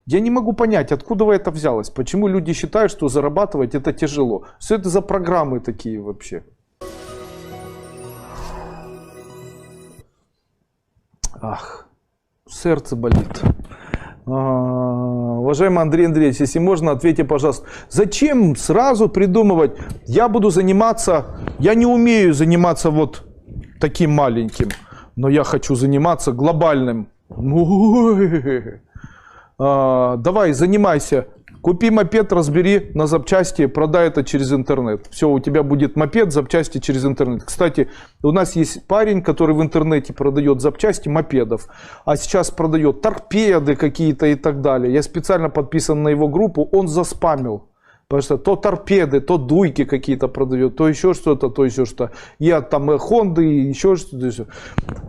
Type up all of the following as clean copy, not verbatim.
Я не могу понять, откуда это взялось. Почему люди считают, что зарабатывать это тяжело. Что это за программы такие вообще? Ах, сердце болит. Уважаемый Андрей Андреевич, если можно, ответьте, пожалуйста, зачем сразу придумывать, я буду заниматься, я не умею заниматься вот таким маленьким, но я хочу заниматься глобальным. Давай, занимайся. Купи мопед, разбери на запчасти, продай это через интернет. Все, у тебя будет мопед, запчасти через интернет. Кстати, у нас есть парень, который в интернете продает запчасти мопедов, а сейчас продает торпеды какие-то и так далее. Я специально подписан на его группу, он заспамил. Потому что то торпеды, то дуйки какие-то продает, то еще что-то, то еще что-то. Я там Хонды, еще что-то.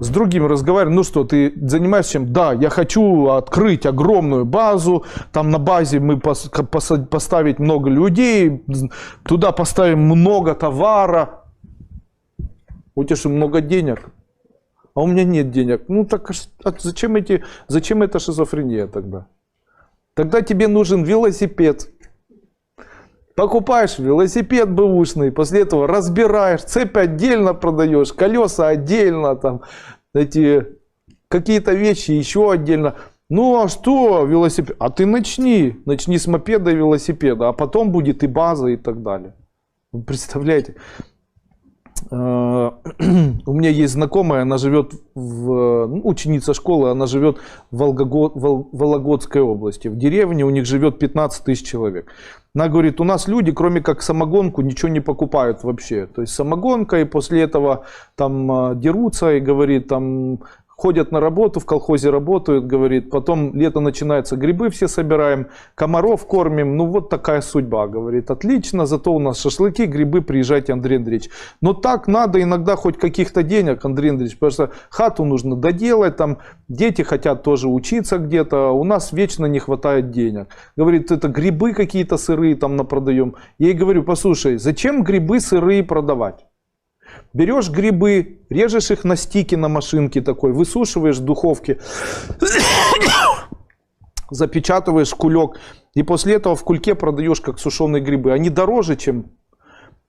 С другим разговариваю, ну что, ты занимаешься чем? Да, я хочу открыть огромную базу, там на базе мы поставить много людей, туда поставим много товара. У тебя что, много денег? А у меня нет денег. Ну так зачем эта шизофрения тогда? Тогда тебе нужен велосипед. Покупаешь велосипед бэушный, после этого разбираешь, цепь отдельно продаешь, колеса отдельно, там, эти какие-то вещи еще отдельно. Ну а что велосипед? А ты начни с мопеда и велосипеда, а потом будет и база и так далее. Вы представляете? У меня есть знакомая, она живет ученица школы, она живет в Вологодской области. В деревне у них живет 15 тысяч человек. Она говорит, у нас люди, кроме как самогонку, ничего не покупают вообще. То есть самогонка, и после этого там дерутся, и говорит, там ходят на работу, в колхозе работают, говорит, потом лето начинается, грибы все собираем, комаров кормим, ну вот такая судьба, говорит, отлично, зато у нас шашлыки, грибы, приезжайте, Андрей Андреевич. Но так надо иногда хоть каких-то денег, Андрей Андреевич, потому что хату нужно доделать, там дети хотят тоже учиться где-то, у нас вечно не хватает денег. Говорит, это грибы какие-то сырые там напродаем. Я ей говорю, послушай, зачем грибы сырые продавать? Берешь грибы, режешь их на стике на машинке такой, высушиваешь в духовке, запечатываешь в кулек, и после этого в кульке продаешь как сушеные грибы. Они дороже, чем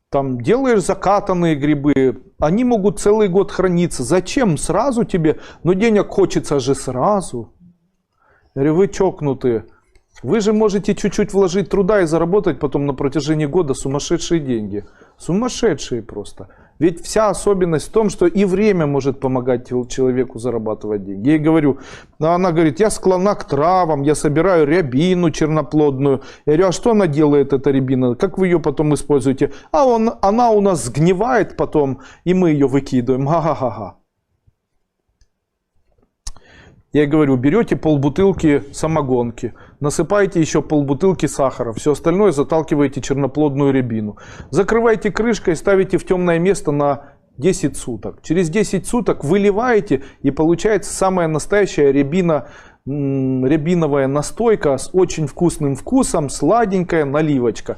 там делаешь закатанные грибы, они могут целый год храниться. Зачем сразу тебе? Но денег хочется же сразу. Я говорю, вы чокнутые. Вы же можете чуть-чуть вложить труда и заработать потом на протяжении года сумасшедшие деньги. Сумасшедшие просто. Ведь вся особенность в том, что и время может помогать человеку зарабатывать деньги. Я ей говорю, она говорит, я склонна к травам, я собираю рябину черноплодную. Я говорю, а что она делает, эта рябина? Как вы ее потом используете? Она у нас сгнивает потом, и мы ее выкидываем. Ха-ха-ха-ха. Я ей говорю, берете полбутылки самогонки, насыпаете еще полбутылки сахара, все остальное заталкиваете черноплодную рябину. Закрываете крышкой, ставите в темное место на 10 суток. Через 10 суток выливаете, и получается самая настоящая рябиновая настойка с очень вкусным вкусом, сладенькая наливочка.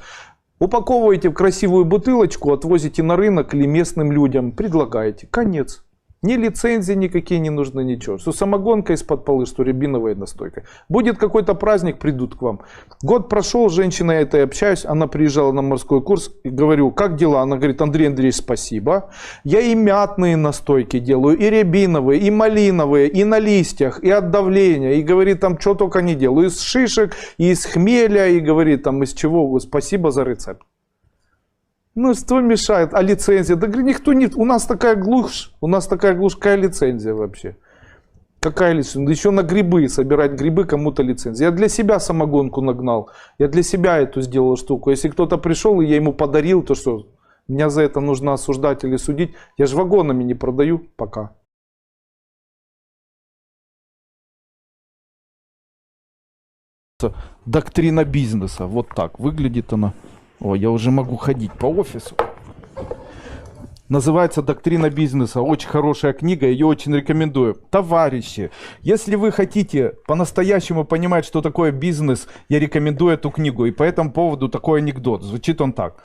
Упаковываете в красивую бутылочку, отвозите на рынок или местным людям, предлагаете. Конец. Ни лицензии никакие не нужны, ничего. Что самогонка из-под полы, что рябиновая настойка. Будет какой-то праздник, придут к вам. Год прошел, с женщиной этой общаюсь, она приезжала на морской курс, и говорю, как дела? Она говорит, Андрей Андреевич, спасибо. Я и мятные настойки делаю, и рябиновые, и малиновые, и на листьях, и от давления. И говорит, там что только не делаю. Из шишек, и из хмеля, и говорит, там из чего. Спасибо за рецепт. Ну, что мешает? А лицензия? Да никто не... У нас такая глушь, какая лицензия вообще? Какая лицензия? Еще на грибы, собирать грибы кому-то лицензия. Я для себя самогонку нагнал. Я для себя эту сделал штуку. Если кто-то пришел, и я ему подарил, то что? Меня за это нужно осуждать или судить? Я же вагонами не продаю пока. Доктрина бизнеса. Вот так выглядит она. О, я уже могу ходить по офису. Называется «Доктрина бизнеса». Очень хорошая книга, ее очень рекомендую. Товарищи, если вы хотите по-настоящему понимать, что такое бизнес, я рекомендую эту книгу. И по этому поводу такой анекдот. Звучит он так.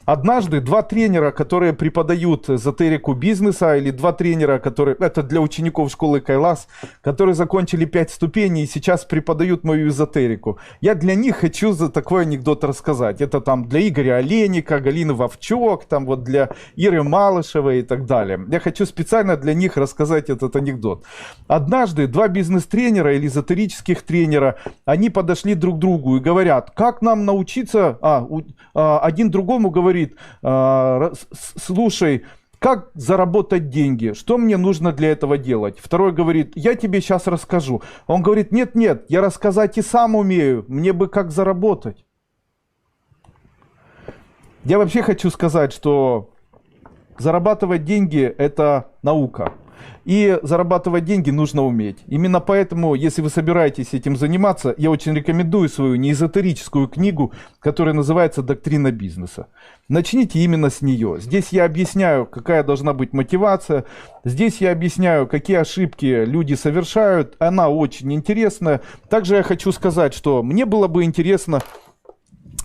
Однажды два тренера, которые преподают эзотерику бизнеса, или два тренера, которые, это для учеников школы Кайлас, которые закончили 5 ступеней и сейчас преподают мою эзотерику. Я для них хочу за такой анекдот рассказать. Это там для Игоря Оленика, Галины Вовчок, там вот для Иры Малышевой и так далее. Я хочу специально для них рассказать этот анекдот. Однажды два бизнес-тренера или эзотерических тренера, они подошли друг к другу и говорят, как нам научиться, один другому говорит, слушай, как заработать деньги? Что мне нужно для этого делать? Второй говорит, я тебе сейчас расскажу. Он говорит, нет, я рассказать и сам умею. Мне бы как заработать. Я вообще хочу сказать, что зарабатывать деньги – это наука. И зарабатывать деньги нужно уметь. Именно поэтому, если вы собираетесь этим заниматься, я очень рекомендую свою неэзотерическую книгу, которая называется «Доктрина бизнеса». Начните именно с нее. Здесь я объясняю, какая должна быть мотивация. Здесь я объясняю, какие ошибки люди совершают. Она очень интересная. Также я хочу сказать, что мне было бы интересно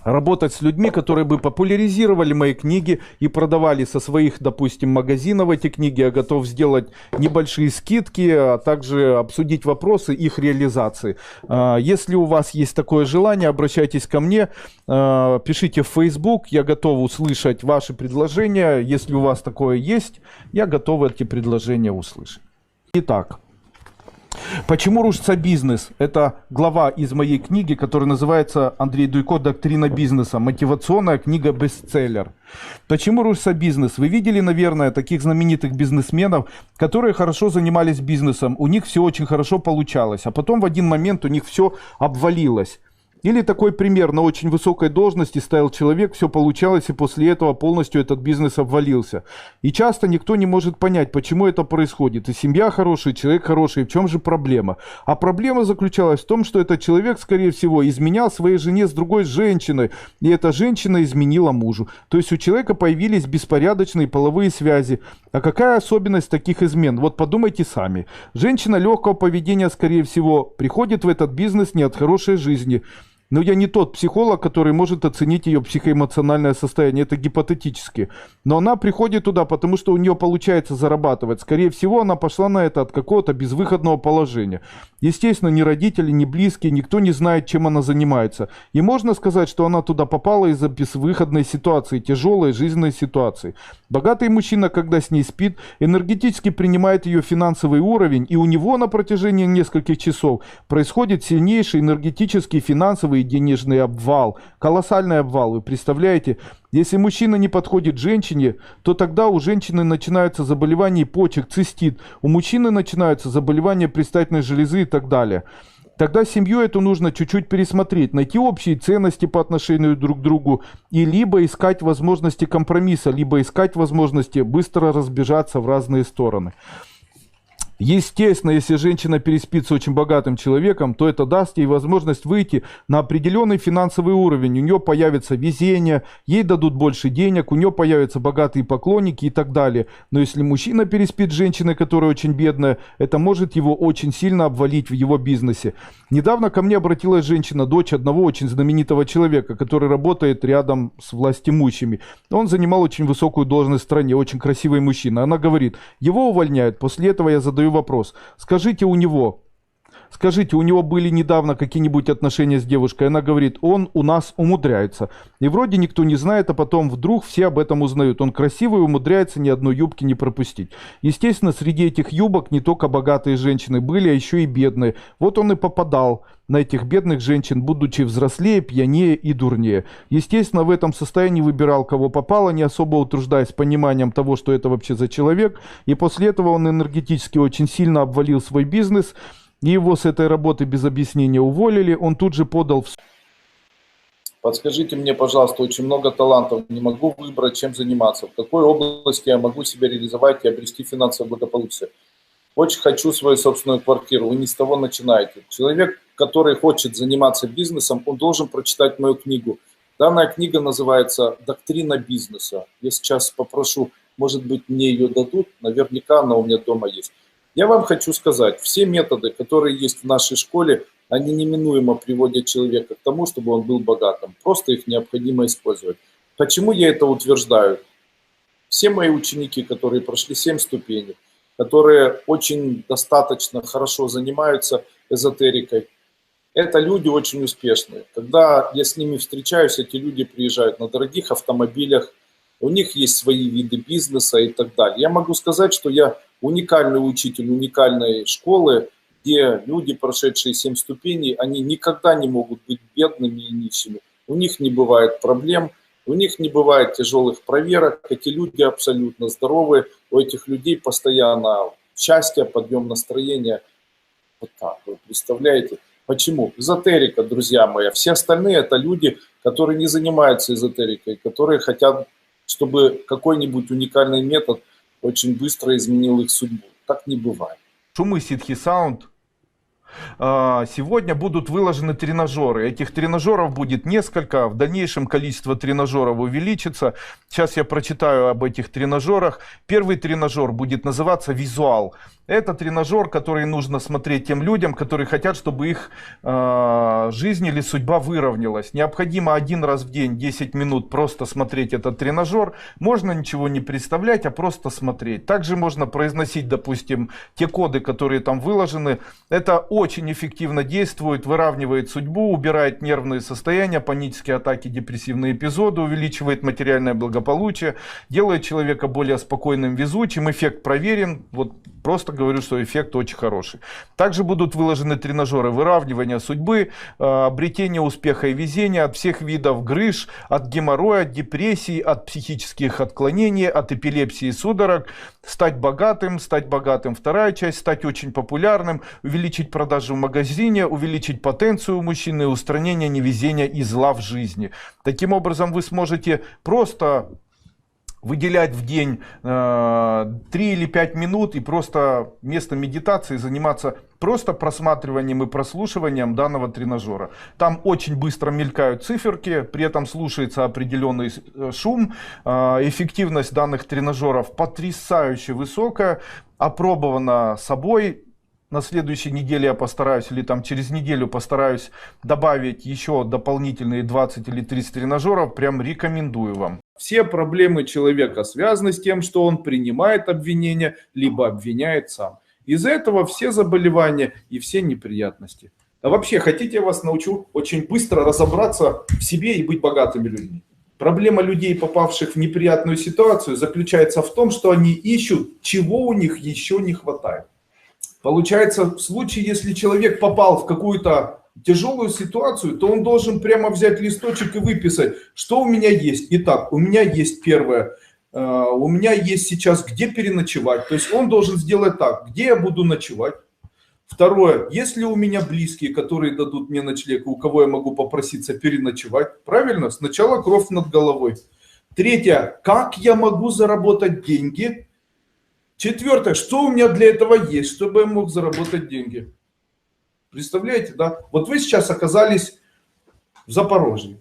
работать с людьми, которые бы популяризировали мои книги и продавали со своих, допустим, магазинов эти книги. Я готов сделать небольшие скидки, а также обсудить вопросы их реализации. Если у вас есть такое желание, обращайтесь ко мне, пишите в Facebook, я готов услышать ваши предложения. Если у вас такое есть, я готов эти предложения услышать. Итак. Почему рушится бизнес? Это глава из моей книги, которая называется Андрей Дуйко «Доктрина бизнеса». Мотивационная книга-бестселлер. Почему рушится бизнес? Вы видели, наверное, таких знаменитых бизнесменов, которые хорошо занимались бизнесом. У них все очень хорошо получалось, а потом в один момент у них все обвалилось. Или такой пример: на очень высокой должности стоял человек, все получалось, и после этого полностью этот бизнес обвалился. И часто никто не может понять, почему это происходит. И семья хорошая, и человек хороший, в чем же проблема? А проблема заключалась в том, что этот человек, скорее всего, изменял своей жене с другой женщиной, и эта женщина изменила мужу. То есть у человека появились беспорядочные половые связи. А какая особенность таких измен? Вот подумайте сами. Женщина легкого поведения, скорее всего, приходит в этот бизнес не от хорошей жизни. Но я не тот психолог, который может оценить ее психоэмоциональное состояние. Это гипотетически. Но она приходит туда, потому что у нее получается зарабатывать. Скорее всего, она пошла на это от какого-то безвыходного положения. Естественно, ни родители, ни близкие, никто не знает, чем она занимается. И можно сказать, что она туда попала из-за безвыходной ситуации, тяжелой жизненной ситуации. Богатый мужчина, когда с ней спит, энергетически принимает ее финансовый уровень, и у него на протяжении нескольких часов происходит сильнейший энергетический, финансовый и денежный обвал. Колоссальный обвал, вы представляете? Если мужчина не подходит женщине, то тогда у женщины начинаются заболевания почек, цистит. У мужчины начинаются заболевания предстательной железы и так далее. Тогда семью эту нужно чуть-чуть пересмотреть, найти общие ценности по отношению друг к другу, и либо искать возможности компромисса, либо искать возможности быстро разбежаться в разные стороны. Естественно, если женщина переспит с очень богатым человеком, то это даст ей возможность выйти на определенный финансовый уровень. У нее появится везение, ей дадут больше денег, у нее появятся богатые поклонники и так далее. Но если мужчина переспит с женщиной, которая очень бедная, это может его очень сильно обвалить в его бизнесе. Недавно ко мне обратилась женщина, дочь одного очень знаменитого человека, который работает рядом с властимущими. Он занимал очень высокую должность в стране, очень красивый мужчина. Она говорит, его увольняют. После этого я задаю вопрос. Скажите, у него были недавно какие-нибудь отношения с девушкой? Она говорит, он у нас умудряется. И вроде никто не знает, а потом вдруг все об этом узнают. Он красивый, умудряется ни одной юбки не пропустить. Естественно, среди этих юбок не только богатые женщины были, а еще и бедные. Вот он и попадал на этих бедных женщин, будучи взрослее, пьянее и дурнее. Естественно, в этом состоянии выбирал, кого попало, не особо утруждаясь пониманием того, что это вообще за человек. И после этого он энергетически очень сильно обвалил свой бизнес. И его с этой работы без объяснения уволили. Он тут же подал в суд. Подскажите мне, пожалуйста, очень много талантов. Не могу выбрать, чем заниматься. В какой области я могу себя реализовать и обрести финансовое благополучие? Очень хочу свою собственную квартиру. Вы не с того начинаете. Человек, который хочет заниматься бизнесом, он должен прочитать мою книгу. Данная книга называется «Доктрина бизнеса». Я сейчас попрошу может быть, мне ее дадут, наверняка она у меня дома есть. Я вам хочу сказать, все методы, которые есть в нашей школе, они неминуемо приводят человека к тому, чтобы он был богатым. Просто их необходимо использовать. Почему я это утверждаю? Все мои ученики, которые прошли 7 ступеней, которые очень достаточно хорошо занимаются эзотерикой, это люди очень успешные. Когда я с ними встречаюсь, эти люди приезжают на дорогих автомобилях, у них есть свои виды бизнеса и так далее. Я могу сказать, что я уникальный учитель уникальной школы, где люди, прошедшие 7 ступеней, они никогда не могут быть бедными и нищими. У них не бывает проблем, у них не бывает тяжелых проверок. Эти люди абсолютно здоровы, у этих людей постоянно счастье, подъем настроения. Вот так, вы представляете? Почему? Эзотерика, друзья мои. Все остальные это люди, которые не занимаются эзотерикой, которые хотят, чтобы какой-нибудь уникальный метод очень быстро изменил их судьбу. Так не бывает. Шумы Ситхи Саунд. Сегодня будут выложены тренажеры. Этих тренажеров будет несколько. В дальнейшем количество тренажеров увеличится. Сейчас я прочитаю об этих тренажерах. Первый тренажер будет называться «Визуал». Это тренажер, который нужно смотреть тем людям, которые хотят, чтобы их жизнь или судьба выровнялась. Необходимо один раз в день 10 минут просто смотреть этот тренажер. Можно ничего не представлять, а просто смотреть. Также можно произносить, допустим, те коды, которые там выложены. Это очень эффективно действует, выравнивает судьбу, убирает нервные состояния, панические атаки, депрессивные эпизоды, увеличивает материальное благополучие, делает человека более спокойным, везучим. Эффект проверен. Вот просто говорю, что эффект очень хороший. Также будут выложены тренажеры выравнивания судьбы, обретения успеха и везения от всех видов грыж, от геморроя, от депрессий, от психических отклонений, от эпилепсии и судорог. Стать богатым. Вторая часть, стать очень популярным, увеличить продажи в магазине, увеличить потенцию у мужчины, устранение невезения и зла в жизни. Таким образом, вы сможете просто выделять в день 3 или 5 минут и просто вместо медитации заниматься просто просматриванием и прослушиванием данного тренажера. Там очень быстро мелькают циферки, при этом слушается определенный шум. Эффективность данных тренажеров потрясающе высокая, опробована собой. На следующей неделе я постараюсь, или там через неделю постараюсь добавить еще дополнительные 20 или 30 тренажеров. Прям рекомендую вам. Все проблемы человека связаны с тем, что он принимает обвинения, либо обвиняет сам. Из-за этого все заболевания и все неприятности. А вообще, хотите, я вас научу очень быстро разобраться в себе и быть богатыми людьми. Проблема людей, попавших в неприятную ситуацию, заключается в том, что они ищут, чего у них еще не хватает. Получается, в случае, если человек попал в какую-то тяжелую ситуацию, то он должен прямо взять листочек и выписать, что у меня есть. Итак, у меня есть первое, у меня есть сейчас где переночевать. То есть он должен сделать так, где я буду ночевать. Второе, есть ли у меня близкие, которые дадут мне ночлег, у кого я могу попроситься переночевать. Правильно? Сначала кровь над головой. Третье, как я могу заработать деньги. Четвертое, что у меня для этого есть, чтобы я мог заработать деньги. Представляете, да? Вот вы сейчас оказались в Запорожье,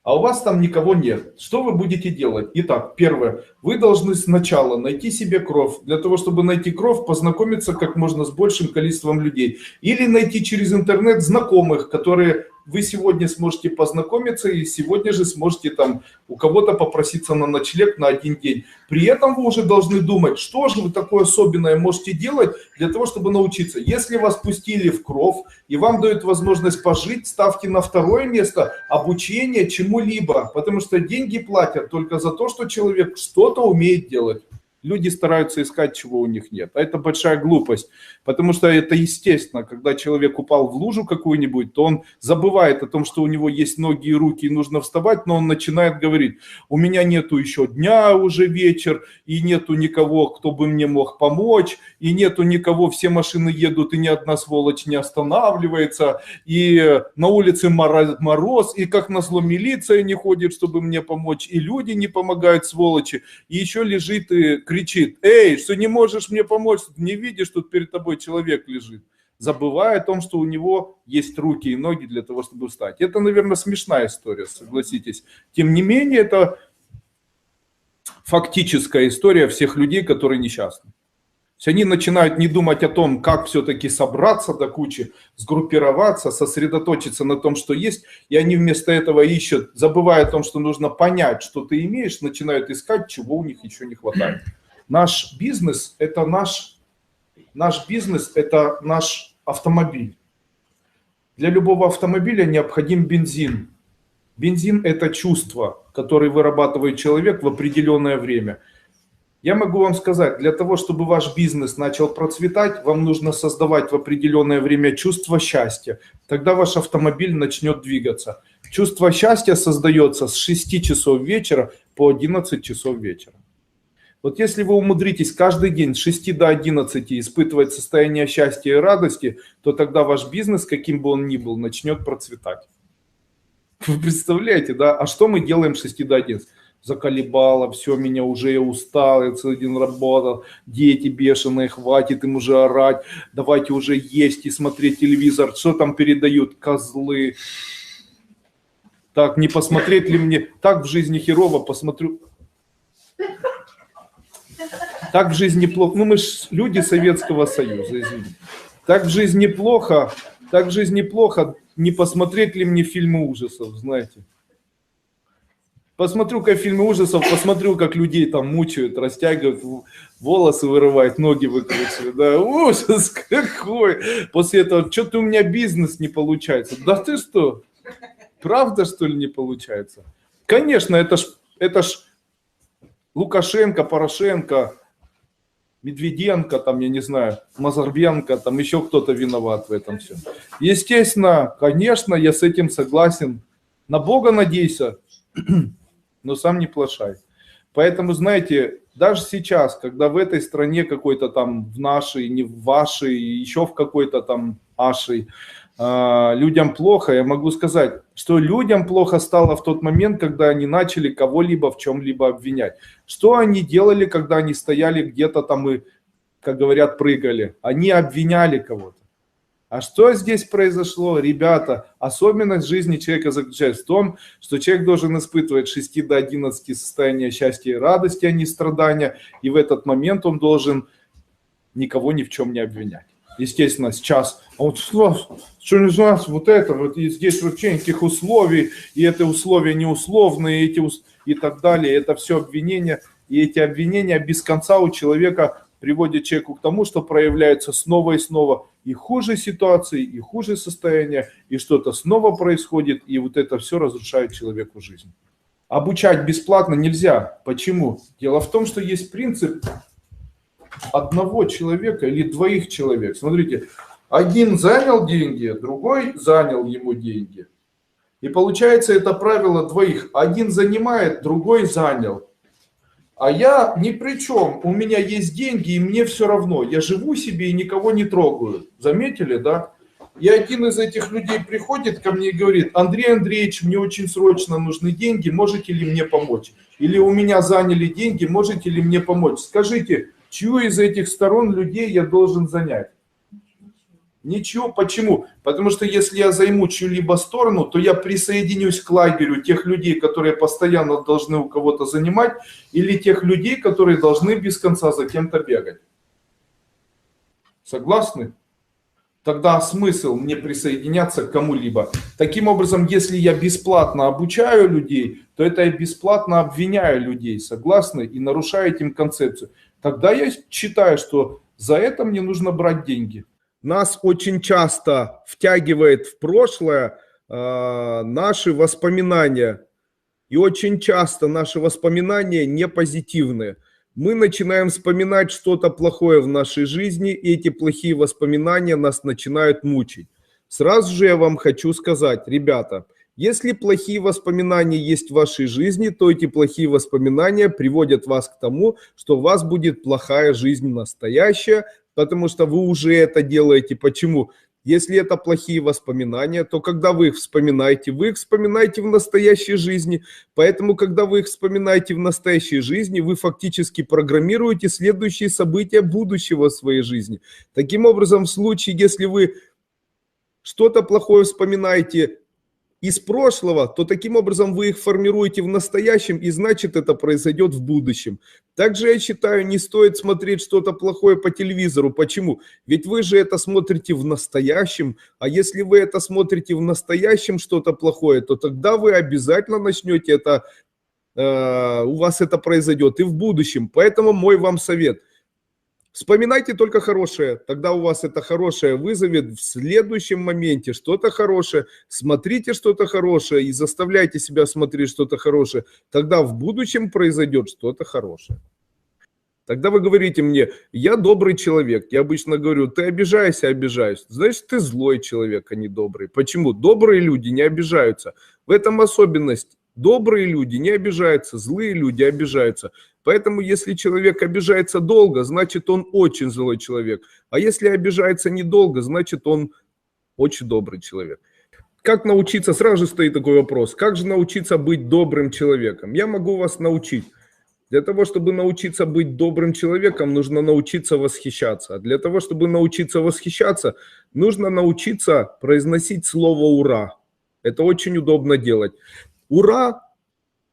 а у вас там никого нет. Что вы будете делать? Итак, первое, вы должны сначала найти себе кровь. Для того, чтобы найти кровь, познакомиться как можно с большим количеством людей. Или найти через интернет знакомых, которые вы сегодня сможете познакомиться и сегодня же сможете там у кого-то попроситься на ночлег на один день. При этом вы уже должны думать, что же вы такое особенное можете делать для того, чтобы научиться. Если вас пустили в кровь и вам дают возможность пожить, ставьте на второе место обучение чему-либо, потому что деньги платят только за то, что человек что-то умеет делать. Люди стараются искать, чего у них нет. А это большая глупость, потому что это естественно. Когда человек упал в лужу какую-нибудь, то он забывает о том, что у него есть ноги и руки, и нужно вставать, но он начинает говорить, у меня нету еще дня, уже вечер, и нету никого, кто бы мне мог помочь, и нету никого, все машины едут, и ни одна сволочь не останавливается, и на улице мороз, и как назло милиция не ходит, чтобы мне помочь, и люди не помогают, сволочи, и еще лежит и кричит, эй, что не можешь мне помочь, не видишь, тут перед тобой человек лежит, забывая о том, что у него есть руки и ноги для того, чтобы встать. Это, наверное, смешная история, согласитесь. Тем не менее, это фактическая история всех людей, которые несчастны. То есть они начинают не думать о том, как все-таки собраться до кучи, сгруппироваться, сосредоточиться на том, что есть, и они вместо этого ищут, забывая о том, что нужно понять, что ты имеешь, начинают искать, чего у них еще не хватает. Наш бизнес – это наш автомобиль. Для любого автомобиля необходим бензин. Бензин – это чувство, которое вырабатывает человек в определенное время. Я могу вам сказать, для того, чтобы ваш бизнес начал процветать, вам нужно создавать в определенное время чувство счастья. Тогда ваш автомобиль начнет двигаться. Чувство счастья создается с 6 часов вечера по 11 часов вечера. Вот если вы умудритесь каждый день с 6 до 11 испытывать состояние счастья и радости, то тогда ваш бизнес, каким бы он ни был, начнет процветать. Вы представляете, да? А что мы делаем с 6 до 11? Заколебало, все, меня уже, я устал, я целый день работал, дети бешеные, хватит им уже орать, давайте уже есть и смотреть телевизор, что там передают, козлы. Так, не посмотреть ли мне, так в жизни херово, посмотрю. Так в жизни плохо, ну мы ж люди Советского Союза, извините. Так в жизни плохо, не посмотреть ли мне фильмы ужасов, знаете. Посмотрю-ка фильмы ужасов, посмотрю, как людей там мучают, растягивают, волосы вырывают, ноги выкручивают. Да, ужас какой! После этого, что-то у меня бизнес не получается. Да ты что? Правда, что ли, не получается? Конечно, это ж Лукашенко, Порошенко, Медведенко, там, я не знаю, Назарбенко, там еще кто-то виноват в этом всем. Естественно, конечно, я с этим согласен. На Бога надейся, но сам не плашай. Поэтому, знаете, даже сейчас, когда в этой стране какой-то там, в нашей, не в вашей, еще в какой-то там ашей, людям плохо, я могу сказать, что людям плохо стало в тот момент, когда они начали кого-либо в чем-либо обвинять. Что они делали, когда они стояли где-то там и, как говорят, прыгали? Они обвиняли кого-то. А что здесь произошло, ребята? Особенность жизни человека заключается в том, что человек должен испытывать с 6 до 11 состояние счастья и радости, а не страдания. И в этот момент он должен никого ни в чем не обвинять. Естественно, сейчас, а вот что не знаю, вот это, вот и здесь вообще никаких условий, и это условия неусловные, и так далее. Это все обвинения, и эти обвинения без конца у человека приводят человеку к тому, что проявляется снова и снова и хуже ситуации, и хуже состояние, и что-то снова происходит, и вот это все разрушает человеку жизнь. Обучать бесплатно нельзя. Почему? Дело в том, что есть принцип одного человека или двоих человек. Смотрите, один занял деньги, другой занял ему деньги. И получается это правило двоих. Один занимает, другой занял. А я ни при чем. У меня есть деньги, и мне все равно. Я живу себе и никого не трогаю. Заметили, да? И один из этих людей приходит ко мне и говорит: Андрей Андреевич, мне очень срочно нужны деньги, можете ли мне помочь? Или у меня заняли деньги, можете ли мне помочь? Скажите, чью из этих сторон людей я должен занять? Ничего. Почему? Потому что если я займу чью-либо сторону, то я присоединюсь к лагерю тех людей, которые постоянно должны у кого-то занимать, или тех людей, которые должны без конца за кем-то бегать. Согласны? Тогда смысл мне присоединяться к кому-либо. Таким образом, если я бесплатно обучаю людей, то это я бесплатно обвиняю людей. Согласны? И нарушаю этим концепцию. Тогда я считаю, что за это мне нужно брать деньги. Нас очень часто втягивает в прошлое наши воспоминания. И очень часто наши воспоминания не позитивные. Мы начинаем вспоминать что-то плохое в нашей жизни, и эти плохие воспоминания нас начинают мучить. Сразу же я вам хочу сказать, ребята, если плохие воспоминания есть в вашей жизни, то эти плохие воспоминания приводят вас к тому, что у вас будет плохая жизнь настоящая, потому что вы уже это делаете. Почему? Если это плохие воспоминания, то когда вы их вспоминаете в настоящей жизни. Поэтому, когда вы их вспоминаете в настоящей жизни, вы фактически программируете следующие события будущего в своей жизни. Таким образом, в случае, если вы что-то плохое вспоминаете из прошлого, то таким образом вы их формируете в настоящем, и значит это произойдет в будущем. Также я считаю, не стоит смотреть что-то плохое по телевизору. Почему? Ведь вы же это смотрите в настоящем, а если вы это смотрите в настоящем что-то плохое, то тогда вы обязательно начнете это, у вас это произойдет и в будущем. Поэтому мой вам совет. Вспоминайте только хорошее, тогда у вас это хорошее вызовет в следующем моменте что-то хорошее. Смотрите что-то хорошее и заставляйте себя смотреть что-то хорошее. Тогда в будущем произойдет что-то хорошее. Тогда вы говорите мне, я добрый человек. Я обычно говорю, ты обижаешься, обижаюсь. Значит, ты злой человек, а не добрый. Почему? Добрые люди не обижаются. В этом особенность. Добрые люди не обижаются, злые люди обижаются. Поэтому, если человек обижается долго, значит, он очень злой человек. А если обижается недолго, значит, он очень добрый человек. Как научиться? Сразу же стоит такой вопрос. Как же научиться быть добрым человеком? Я могу вас научить. Для того, чтобы научиться быть добрым человеком, нужно научиться восхищаться. А для того, чтобы научиться восхищаться, нужно научиться произносить слово «ура». Это очень удобно делать. Ура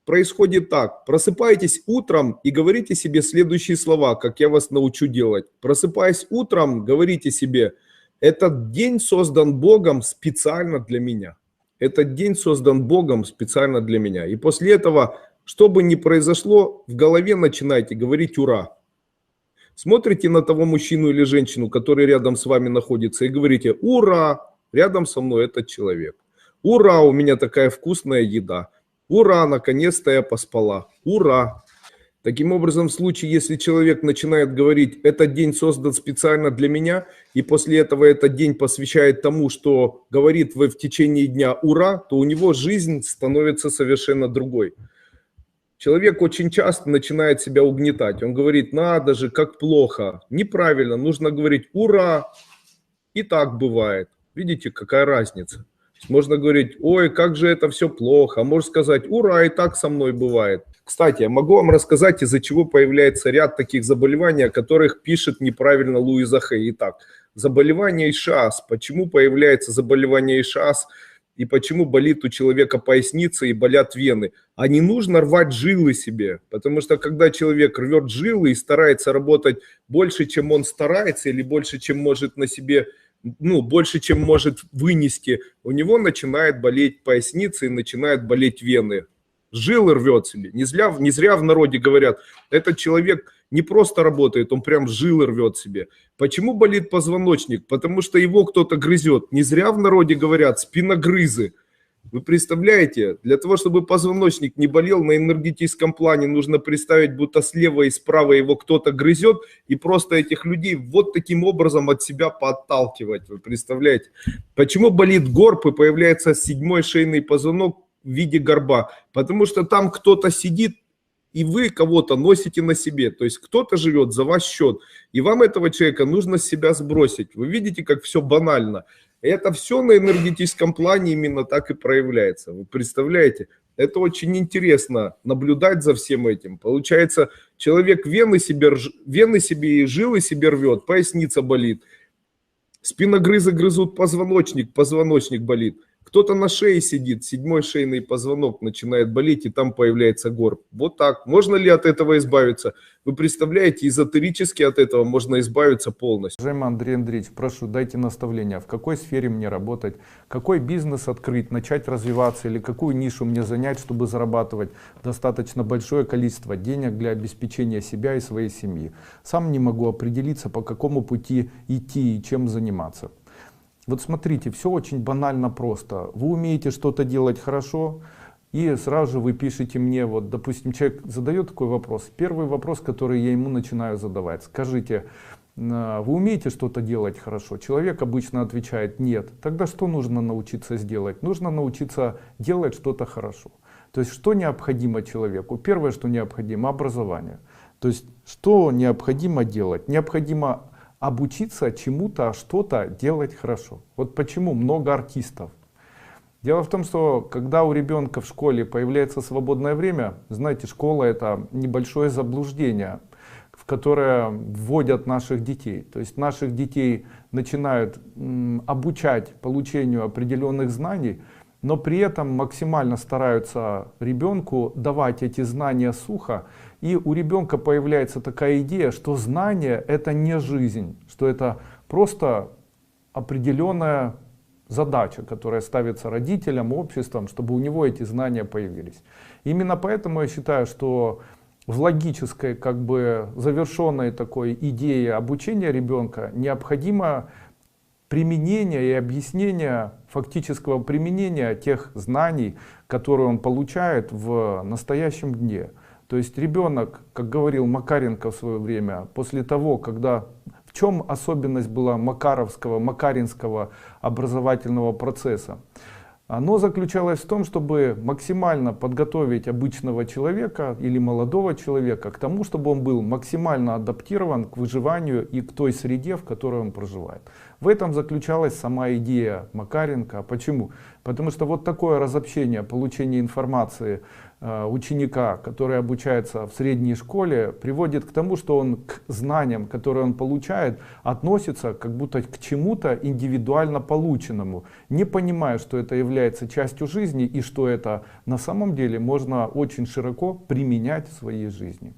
происходит так. Просыпаетесь утром и говорите себе следующие слова, как я вас научу делать. Просыпаясь утром, говорите себе, этот день создан Богом специально для меня. Этот день создан Богом специально для меня. И после этого, что бы ни произошло, в голове начинайте говорить ура. Смотрите на того мужчину или женщину, который рядом с вами находится, и говорите ура, рядом со мной этот человек. Ура, у меня такая вкусная еда. Ура, наконец-то я поспала. Ура. Таким образом, в случае, если человек начинает говорить, этот день создан специально для меня, и после этого этот день посвящает тому, что говорит в течение дня ура, то у него жизнь становится совершенно другой. Человек очень часто начинает себя угнетать. Он говорит, надо же, как плохо. Неправильно, нужно говорить ура. И так бывает. Видите, какая разница? Можно говорить, ой, как же это все плохо. А можно сказать, ура, и так со мной бывает. Кстати, я могу вам рассказать, из-за чего появляется ряд таких заболеваний, о которых пишет неправильно Луиза Хей. Итак, заболевание ИШАС. Почему появляется заболевание ИШАС и почему болит у человека поясница и болят вены? А не нужно рвать жилы себе, потому что когда человек рвет жилы и старается работать больше, чем он старается, или больше, чем может на себе, больше, чем может вынести, у него начинает болеть поясница и начинает болеть вены. Жилы рвет себе. Не зря в народе говорят, этот человек не просто работает, он прям жилы рвет себе. Почему болит позвоночник? Потому что его кто-то грызет. Не зря в народе говорят спиногрызы. Вы представляете, для того, чтобы позвоночник не болел, на энергетическом плане нужно представить, будто слева и справа его кто-то грызет, и просто этих людей вот таким образом от себя подталкивать. Вы представляете? Почему болит горб и появляется 7-й шейный позвонок в виде горба? Потому что там кто-то сидит, и вы кого-то носите на себе. То есть кто-то живет за ваш счет, и вам этого человека нужно с себя сбросить. Вы видите, как все банально. Это все на энергетическом плане именно так и проявляется. Вы представляете? Это очень интересно наблюдать за всем этим. Получается, человек вены себе и жилы себе рвет, поясница болит. Спиногрызы грызут позвоночник, позвоночник болит. Кто-то на шее сидит, 7-й шейный позвонок начинает болеть, и там появляется горб. Вот так. Можно ли от этого избавиться? Вы представляете, эзотерически от этого можно избавиться полностью. Уважаемый Андрей Андреевич, прошу, дайте наставления, в какой сфере мне работать, какой бизнес открыть, начать развиваться, или какую нишу мне занять, чтобы зарабатывать достаточно большое количество денег для обеспечения себя и своей семьи. Сам не могу определиться, по какому пути идти и чем заниматься. Вот смотрите, все очень банально просто. Вы умеете что-то делать хорошо, и сразу же вы пишете мне, вот, допустим, человек задает такой вопрос. Первый вопрос, который я ему начинаю задавать: скажите, вы умеете что-то делать хорошо? Человек обычно отвечает: нет. Тогда что нужно научиться сделать? Нужно научиться делать что-то хорошо. То есть что необходимо человеку? Первое, что необходимо — образование. То есть что необходимо делать? Необходимо обучиться чему-то, что-то делать хорошо. Вот почему много артистов. Дело в том, что когда у ребенка в школе появляется свободное время, знаете, школа — это небольшое заблуждение, в которое вводят наших детей. То есть наших детей начинают обучать получению определенных знаний, но при этом максимально стараются ребенку давать эти знания сухо. И у ребенка появляется такая идея, что знание это не жизнь, что это просто определенная задача, которая ставится родителям, обществом, чтобы у него эти знания появились. Именно поэтому я считаю, что в логической, как бы завершенной такой идее обучения ребенка необходимо применение и объяснение фактического применения тех знаний, которые он получает в настоящем дне. То есть ребенок, как говорил Макаренко в свое время, после того, когда... В чем особенность была макаринского образовательного процесса? Оно заключалось в том, чтобы максимально подготовить обычного человека или молодого человека к тому, чтобы он был максимально адаптирован к выживанию и к той среде, в которой он проживает. В этом заключалась сама идея Макаренко. Почему? Потому что вот такое разобщение, получение информации ученика, который обучается в средней школе, приводит к тому, что он к знаниям, которые он получает, относится как будто к чему-то индивидуально полученному, не понимая, что это является частью жизни и что это на самом деле можно очень широко применять в своей жизни.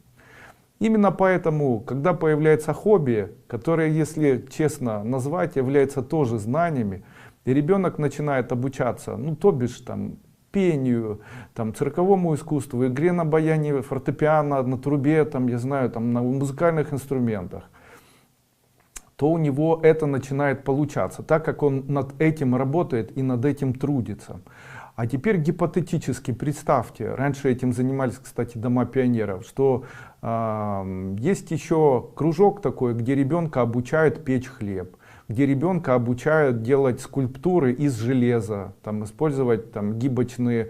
Именно поэтому, когда появляется хобби, которое, если честно назвать, является тоже знаниями, и ребенок начинает обучаться, ну то бишь там пению, там, цирковому искусству, игре на баяне, фортепиано, на трубе, там, я знаю, там, на музыкальных инструментах, то у него это начинает получаться, так как он над этим работает и над этим трудится. А теперь гипотетически представьте, раньше этим занимались, кстати, дома пионеров, что есть еще кружок такой, где ребенка обучают печь хлеб, где ребенка обучают делать скульптуры из железа, там, использовать там, гибочные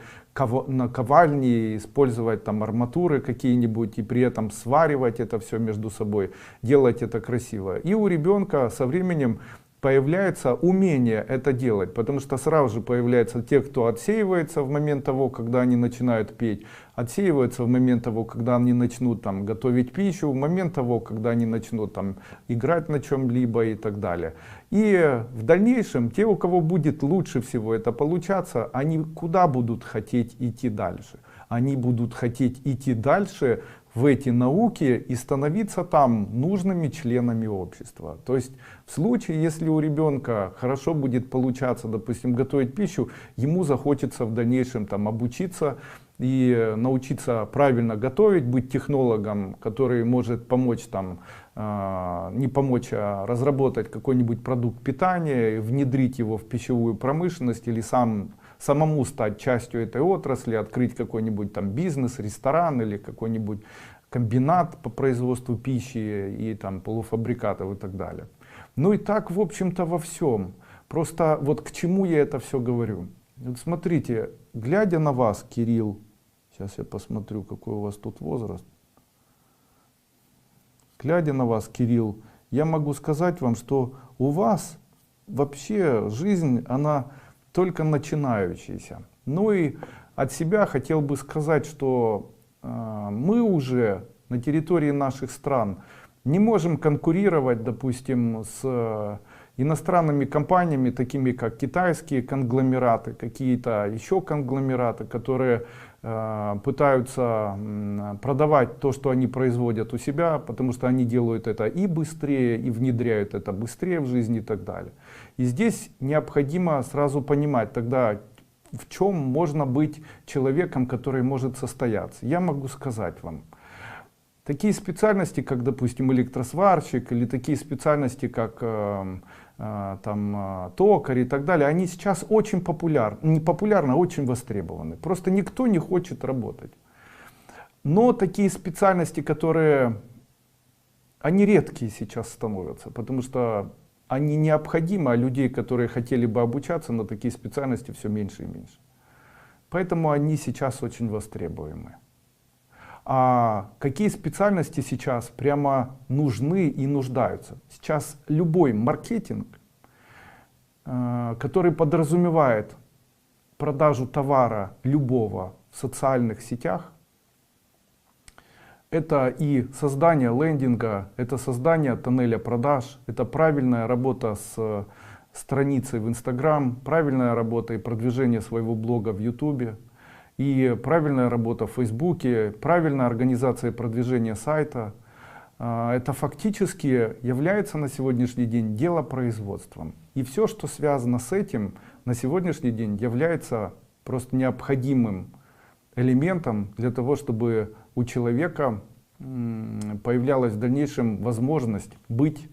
наковальни, использовать там, арматуры какие-нибудь и при этом сваривать это все между собой, делать это красиво. И у ребенка со временем появляется умение это делать, потому что сразу же появляются те, кто отсеивается в момент того, когда они начинают петь, отсеиваются в момент того, когда они начнут там готовить пищу, в момент того, когда они начнут там играть на чем-либо и так далее. И в дальнейшем те, у кого будет лучше всего это получаться, они куда будут хотеть идти дальше? Они будут хотеть идти дальше в эти науки и становиться там нужными членами общества. То есть в случае, если у ребенка хорошо будет получаться, допустим, готовить пищу, ему захочется в дальнейшем там обучиться и научиться правильно готовить, быть технологом, который может помочь там, не помочь, а разработать какой-нибудь продукт питания, внедрить его в пищевую промышленность или самому стать частью этой отрасли, открыть какой-нибудь там бизнес, ресторан или какой-нибудь комбинат по производству пищи и там полуфабрикатов и так далее. Ну и так, в общем-то, во всем. Просто вот к чему я это все говорю. Вот смотрите, глядя на вас, Кирилл, сейчас я посмотрю, какой у вас тут возраст. Глядя на вас, Кирилл, я могу сказать вам, что у вас вообще жизнь, она только начинающаяся. Ну и от себя хотел бы сказать, что мы уже на территории наших стран не можем конкурировать, допустим, с иностранными компаниями, такими как китайские конгломераты, какие-то еще конгломераты, которые пытаются продавать то, что они производят у себя, потому что они делают это и быстрее, и внедряют это быстрее в жизнь и так далее. И здесь необходимо сразу понимать тогда, в чем можно быть человеком, который может состояться. Я могу сказать вам, такие специальности, как, допустим, электросварщик, или такие специальности, как токарь и так далее, они сейчас очень популярны, не популярны, а очень востребованы. Просто никто не хочет работать. Но такие специальности, которые, они редкие сейчас становятся, потому что они необходимы, а людей, которые хотели бы обучаться на такие специальности, все меньше и меньше. Поэтому они сейчас очень востребуемы. А какие специальности сейчас прямо нужны и нуждаются? Сейчас любой маркетинг, который подразумевает продажу товара любого в социальных сетях, это и создание лендинга, это создание тоннеля продаж, это правильная работа с страницей в Instagram, правильная работа и продвижение своего блога в YouTube, и правильная работа в Фейсбуке, правильная организация продвижения сайта. Это фактически является на сегодняшний день делопроизводством. И все, что связано с этим, на сегодняшний день является просто необходимым элементом для того, чтобы у человека появлялась в дальнейшем возможность быть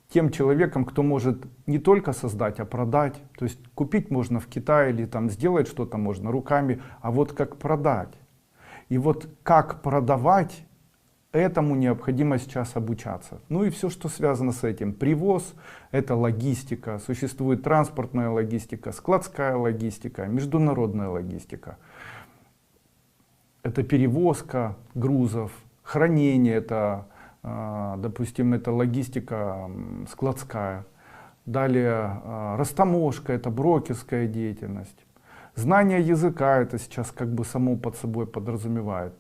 тем человеком, кто может не только создать, а продать. То есть купить можно в Китае или там сделать что-то можно руками, а вот как продать. И вот как продавать, этому необходимо сейчас обучаться. Ну и все, что связано с этим. Привоз — это логистика. Существует транспортная логистика, складская логистика, международная логистика. Это перевозка грузов, хранение — это, допустим, это логистика складская. Далее растаможка — это брокерская деятельность. Знание языка — это сейчас как бы само под собой подразумевает.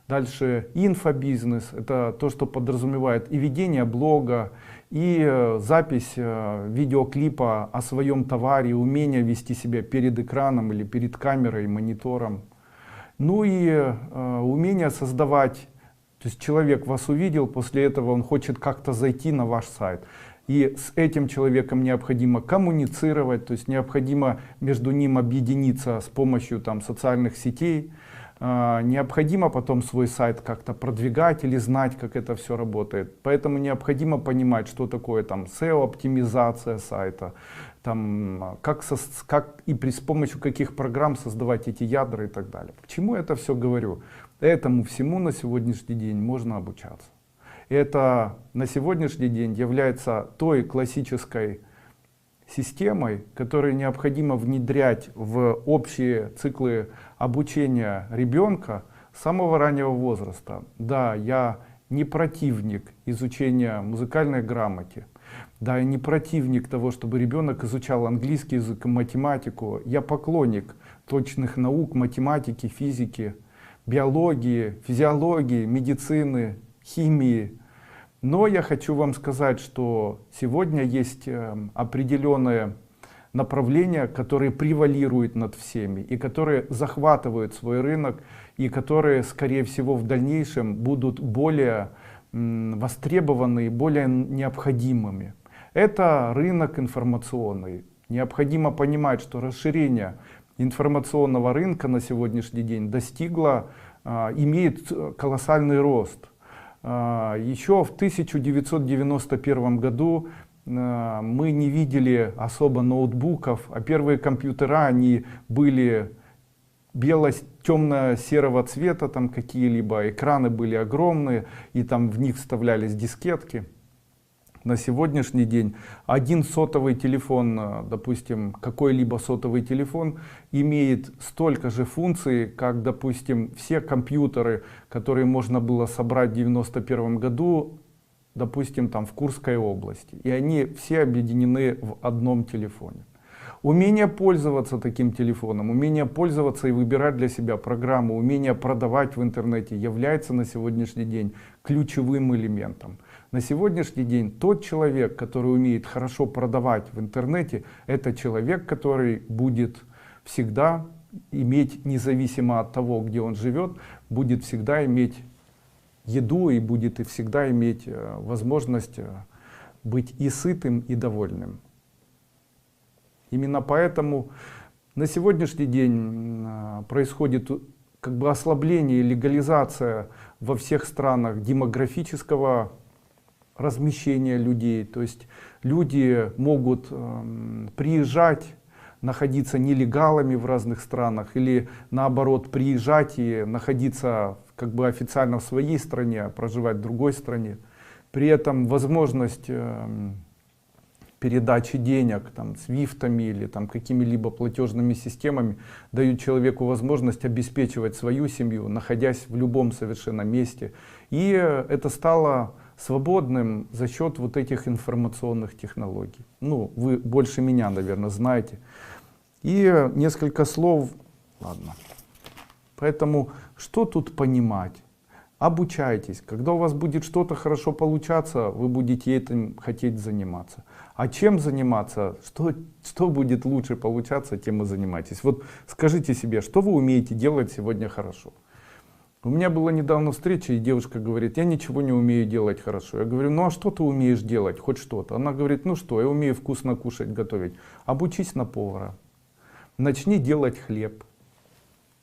Дальше инфобизнес — это то, что подразумевает и ведение блога, и запись видеоклипа о своем товаре, умение вести себя перед экраном или перед камерой, монитором. Ну и умение создавать. То есть человек вас увидел, после этого он хочет как-то зайти на ваш сайт. И с этим человеком необходимо коммуницировать, то есть необходимо между ним объединиться с помощью там социальных сетей. Необходимо потом свой сайт как-то продвигать или знать, как это все работает. Поэтому необходимо понимать, что такое там SEO-оптимизация сайта, там, как и с помощью каких программ создавать эти ядра и так далее. К чему я это все говорю? Этому всему на сегодняшний день можно обучаться. Это на сегодняшний день является той классической системой, которую необходимо внедрять в общие циклы обучения ребенка с самого раннего возраста. Да, я не противник изучения музыкальной грамоте. Да, я не противник того, чтобы ребенок изучал английский язык и математику. Я поклонник точных наук, математики, физики, биологии, физиологии, медицины, химии. Но я хочу вам сказать, что сегодня есть определенные направления, которые превалируют над всеми и которые захватывают свой рынок и которые, скорее всего, в дальнейшем будут более востребованы и более необходимыми. Это рынок информационный. Необходимо понимать, что расширение информационного рынка на сегодняшний день имеет колоссальный рост. Еще в 1991 году мы не видели особо ноутбуков, а первые компьютера, они были темно-серого цвета, там какие-либо экраны были огромные, и там в них вставлялись дискетки. На сегодняшний день один сотовый телефон, допустим, какой-либо сотовый телефон имеет столько же функций, как, допустим, все компьютеры, которые можно было собрать в 1991 году, допустим, там в Курской области. И они все объединены в одном телефоне. Умение пользоваться таким телефоном, умение пользоваться и выбирать для себя программу, умение продавать в интернете является на сегодняшний день ключевым элементом. На сегодняшний день тот человек, который умеет хорошо продавать в интернете, это человек, который будет всегда иметь, независимо от того, где он живет, будет всегда иметь еду и будет и всегда иметь возможность быть и сытым, и довольным. Именно поэтому на сегодняшний день происходит как бы ослабление и легализация во всех странах демографического размещения людей. То есть люди могут приезжать, находиться нелегалами в разных странах, или наоборот приезжать и находиться как бы официально в своей стране, а проживать в другой стране. При этом возможность передачи денег там, свифтами или там, какими-либо платежными системами дают человеку возможность обеспечивать свою семью, находясь в любом совершенно месте. И это стало свободным за счет вот этих информационных технологий. Ну, вы больше меня, наверное, знаете. И несколько слов. Ладно. Поэтому что тут понимать? Обучайтесь. Когда у вас будет что-то хорошо получаться, вы будете этим хотеть заниматься. А чем заниматься? Что будет лучше получаться, тем и занимайтесь. Вот скажите себе, что вы умеете делать сегодня хорошо. У меня была недавно встреча, и девушка говорит: я ничего не умею делать хорошо. Я говорю: ну а что ты умеешь делать, хоть что-то? Она говорит: ну что, я умею вкусно кушать, готовить. Обучись на повара. Начни делать хлеб.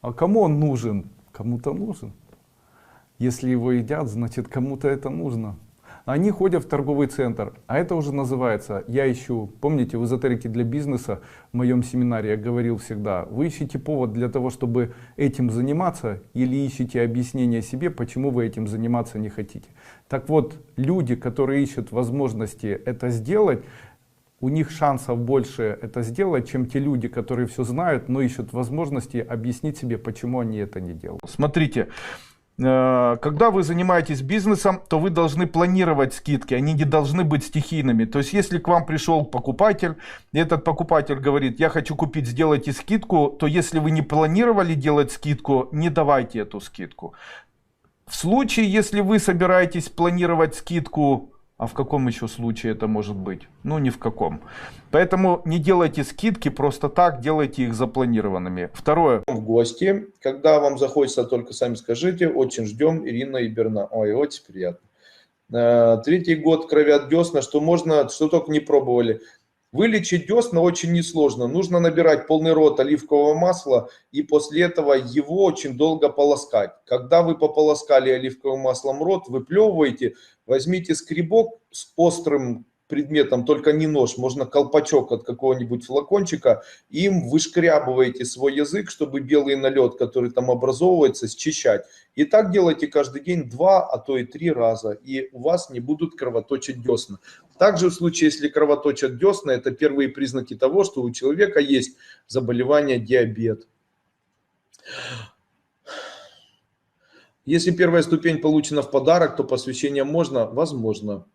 А кому он нужен? Кому-то нужен. Если его едят, значит кому-то это нужно. Они ходят в торговый центр, а это уже называется, я ищу, помните, в эзотерике для бизнеса, в моем семинаре я говорил всегда, вы ищете повод для того, чтобы этим заниматься, или ищете объяснение себе, почему вы этим заниматься не хотите. Так вот, люди, которые ищут возможности это сделать, у них шансов больше это сделать, чем те люди, которые все знают, но ищут возможности объяснить себе, почему они это не делают. Смотрите, когда вы занимаетесь бизнесом, то вы должны планировать скидки, они не должны быть стихийными. То есть если к вам пришел покупатель, и этот покупатель говорит: я хочу купить, сделайте скидку, то если вы не планировали делать скидку, не давайте эту скидку. В случае, если вы собираетесь планировать скидку, а в каком еще случае это может быть? Ну, ни в каком. Поэтому не делайте скидки просто так, делайте их запланированными. Второе. В гости, когда вам захочется, только сами скажите. Очень ждем, Ирина и Берна. Ой, очень приятно. Третий год кровят десна, что можно, что только не пробовали. Вылечить десна очень несложно. Нужно набирать полный рот оливкового масла и после этого его очень долго полоскать. Когда вы пополоскали оливковым маслом рот, выплевываете, возьмите скребок с острым предметом, только не нож, можно колпачок от какого-нибудь флакончика, им вышкрябываете свой язык, чтобы белый налет, который там образовывается, счищать. И так делайте каждый день 2, а то и 3 раза, и у вас не будут кровоточить десна. Также в случае, если кровоточат десна, это первые признаки того, что у человека есть заболевание диабет. Если первая ступень получена в подарок, то посвящение можно? Возможно.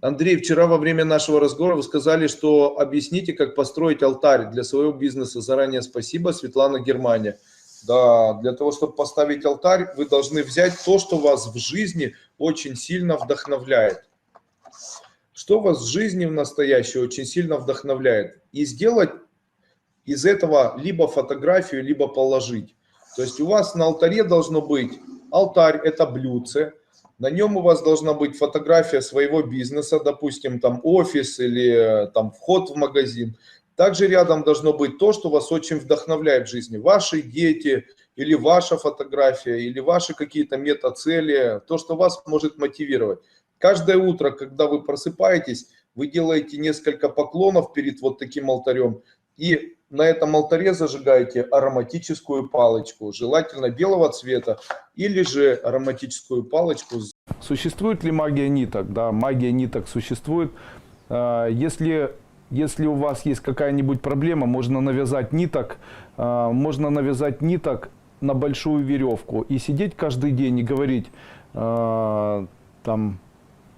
Андрей, вчера во время нашего разговора вы сказали, что объясните, как построить алтарь для своего бизнеса. Заранее спасибо, Светлана, Германия. Да, для того, чтобы поставить алтарь, вы должны взять то, что вас в жизни очень сильно вдохновляет. Что вас в жизни в настоящей очень сильно вдохновляет. И сделать из этого либо фотографию, либо положить. То есть у вас на алтаре должно быть, алтарь это блюдце. На нем у вас должна быть фотография своего бизнеса, допустим, там офис или там вход в магазин. Также рядом должно быть то, что вас очень вдохновляет в жизни. Ваши дети или ваша фотография, или ваши какие-то метацели, то, что вас может мотивировать. Каждое утро, когда вы просыпаетесь, вы делаете несколько поклонов перед вот таким алтарем. И на этом алтаре зажигаете ароматическую палочку, желательно белого цвета, или же ароматическую палочку. Существует ли магия ниток? Да, магия ниток существует. Если у вас есть какая-нибудь проблема, можно навязать ниток на большую веревку и сидеть каждый день и говорить там: